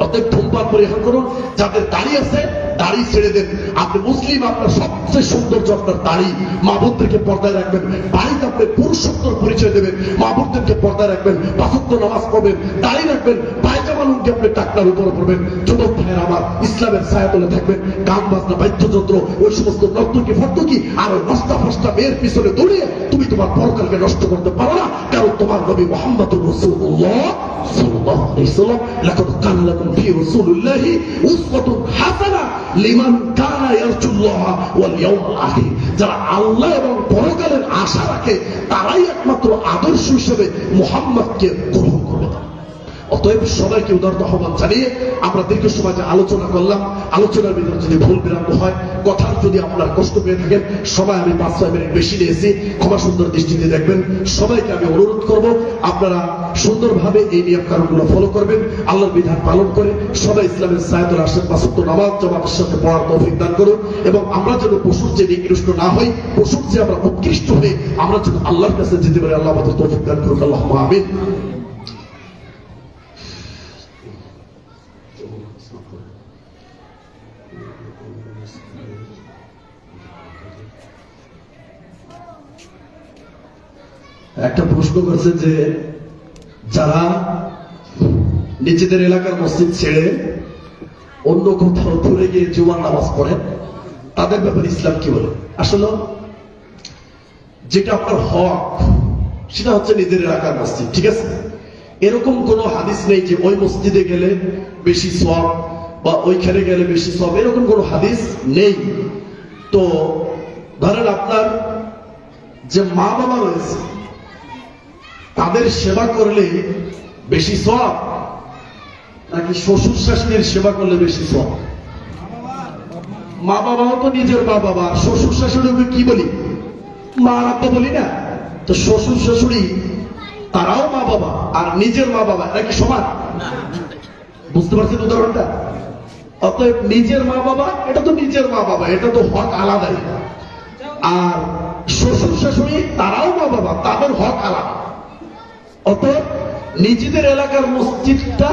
অতএব ধূমপান পরিহার করুন। যাদের দাড়ি আছে দাড়ি ছেড়ে দেন। আপনি মুসলিম, আপনার সবচেয়ে সৌন্দর্য আপনার দাড়ি। মা বোনদেরকে পর্দায় রাখবেন, বাড়িতে আপনি পুরুষত্বর পরিচয় দেবেন, মা বোনদেরকে পর্দায় রাখবেন, 5 ওয়াক্ত নামাজ পড়বেন, দাড়ি রাখবেন, পায়জামা লুঙ্গি আপনি টাকনার উপরে পড়বেন। যুবক ভাইয়ের আমার, ইসলামের ছায়াতলে থাকবেন। গান বাজনা বাদ্যযন্ত্র ওই সমস্ত নর্তকী ফর্তকী আর ওই নষ্টা ফষ্টা মেয়ের পিছনে দৌড়িয়ে তুমি তোমার পরকালকে নষ্ট করতে পারো না, কারণ তোমার নবী মুহাম্মদুর রাসূলুল্লাহ সাল্লাল্লাহু আলাইহি ওয়াসাল্লাম লাকাদ কানা লাকুম ফি রাসূলিল্লাহি উসওয়াতুন হাসানা লিমান কানা ইয়ারজুল্লাহ ওয়াল ইয়াউমাল আখির। যারা আল্লাহ এবং পরকালের আশা রাখে তারাই একমাত্র আদর্শ হিসেবে মুহাম্মদকে গ্রহণ করবে। অতএব সবাইকে উদারত আহ্বান জানিয়ে আমরা দীর্ঘ সময় যে আলোচনা করলাম, আলোচনার ভিতরে যদি ভুল বিরাম হয়, কথার যদি আপনার কষ্ট পেয়ে থাকেন, সবাই আমি 5-6 মিনিট বেশি নিয়েছি, ক্ষমা সুন্দর দৃষ্টিতে দেখবেন। সবাইকে আমি অনুরোধ করব আপনারা সুন্দরভাবে এই নিয়ম কানুনগুলো ফলো করবেন, আল্লাহর বিধান পালন করে সবাই ইসলামের ছায়াতলে আসেন। 5 ওয়াক্ত নামাজ জামাতের সাথে পড়ার তৌফিক দান করুন, এবং আমরা যেন পশুর চেয়ে নিকৃষ্ট না হই, পশুর চেয়ে আমরা উৎকৃষ্ট হয়ে আমরা যেন আল্লাহর কাছে যেতে পারি। আল্লাহ আমাদের তৌফিক দান করুন। আল্লাহুম্মা আমিন। একটা প্রশ্ন করেছে যে যারা নিজেদের এলাকার মসজিদ ছেড়ে অন্য কোথাও দূরে গিয়ে জুমার নামাজ পড়েন, তাদের ব্যাপারে ইসলাম কি বলে? আসলে যেটা আপনার হক, সেটা হচ্ছে নিজের এলাকার মসজিদ, ঠিক আছে? এরকম কোন হাদিস নেই যে ওই মসজিদে গেলে বেশি সওয়াব বা ওইখানে গেলে বেশি সওয়াব, এরকম কোন হাদিস নেই। তো ধরেন আপনার যে মা বাবা রয়েছে তাদের সেবা করলে বেশি সওয়াব নাকি শ্বশুর শাশুড়ির সেবা করলে বেশি সওয়াব? মা বাবাও তো নিজের মা বাবা, শ্বশুর শাশুড়িকে কি বলি? মা আর আব্বা বলি না? তো শ্বশুর শাশুড়ি তারাও মা বাবা আর নিজের মা বাবা এরা কি সমান? বুঝতে পারছেন উদাহরণটা? অতএব নিজের মা বাবা এটা তো নিজের মা বাবা, এটা তো হক আলাদাই। আর শ্বশুর শাশুড়ি তারাও মা বাবা, তাদের হক আলাদা। অতএব নিজেদের এলাকার মসজিদটা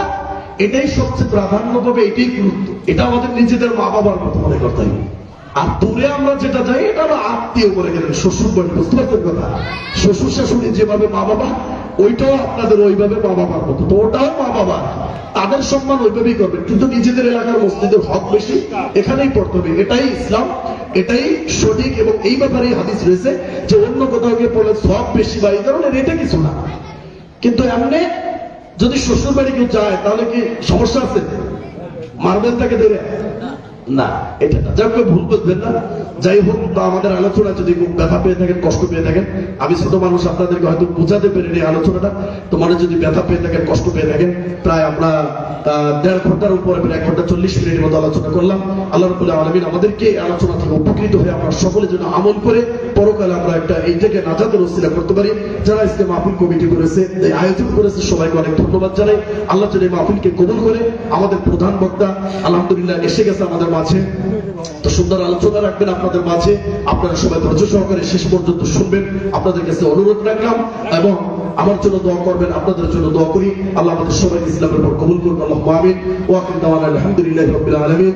এটাই সবচেয়ে প্রাধান্য পাবে, এটাই গুরুত্ব, এটা আমাদের নিজেদের মা বাবার মতো মনে করতে হবে। আর দূরে আমরা যেটা যাই এটা হলো আত্মীয় বলে গেলেন, শ্বশুর বাড়ি, বুঝতে পারছেন কথা? শ্বশুর শাশুড়ি যেভাবে মা বাবা ওইটাও আপনাদের ওইভাবে মা বাবার মতো, তো ওটাও মা বাবা, তাদের সম্মান ওইভাবেই করবেন। কিন্তু নিজেদের এলাকার মসজিদের হক বেশি, এখানেই পড়তে হবে, এটাই ইসলাম, এটাই সঠিক। এবং এই ব্যাপারে হাদিস রয়েছে যে অন্য কোথাও গিয়ে পড়লে সব বেশি বা এই ধরনের এটা কিছু না। কিন্তু এমনি যদি শ্বশুর বাড়ি কেউ যায় তাহলে কি সমস্যা আছে? মারবেন তাকে ধরে না, এটা না, যাকে ভুল বুঝবেন না। যাই হোক, আমাদের আলোচনা যদি ব্যথা পেয়ে থাকেন, কষ্ট পেয়ে থাকেন, আমি ছোট মানুষ, আপনাদেরকে হয়তো বোঝাতে পেরেনি আলোচনাটা, তোমার যদি ব্যথা পেয়ে থাকেন, কষ্ট পেয়ে থাকেন, প্রায় আমরা 1.5 ঘন্টার উপরে, প্রায় 1 ঘন্টা 40 মিনিটের মতো আলোচনা করলাম। আল্লাহ রাব্বুল আলামিন আমাদেরকে আলোচনা থেকে উপকৃত হয়ে আমরা সকলে যেন আমল করে পরকালে আমরা একটা এই থেকে নাজাতের ওসিলা করতে পারি। যারা আজকে মাহফিল কমিটি করেছে, এই আয়োজন করেছে, সবাইকে অনেক ধন্যবাদ জানাই। আল্লাহ যেন এই মাহফিলকে কবুল করে। আমাদের প্রধান বক্তা আলহামদুলিল্লাহ এসে গেছে আমাদের মাঝে, তো সুন্দর আলোচনা রাখবেন আপনাদের মাঝে। আপনারা সবাই ধৈর্য সহকারে শেষ পর্যন্ত শুনবেন, আপনাদের কাছে অনুরোধ রাখলাম। এবং আমার জন্য দোয়া করবেন, আপনাদের জন্য দোয়া করি। আল্লাহ আমাদের সবাই ইসলামের উপর কবুল করুন। আল্লাহুম্মা আমিন। ওয়া আখিরু দাওয়ানা আলহামদুলিল্লাহি রাব্বিল আলামিন।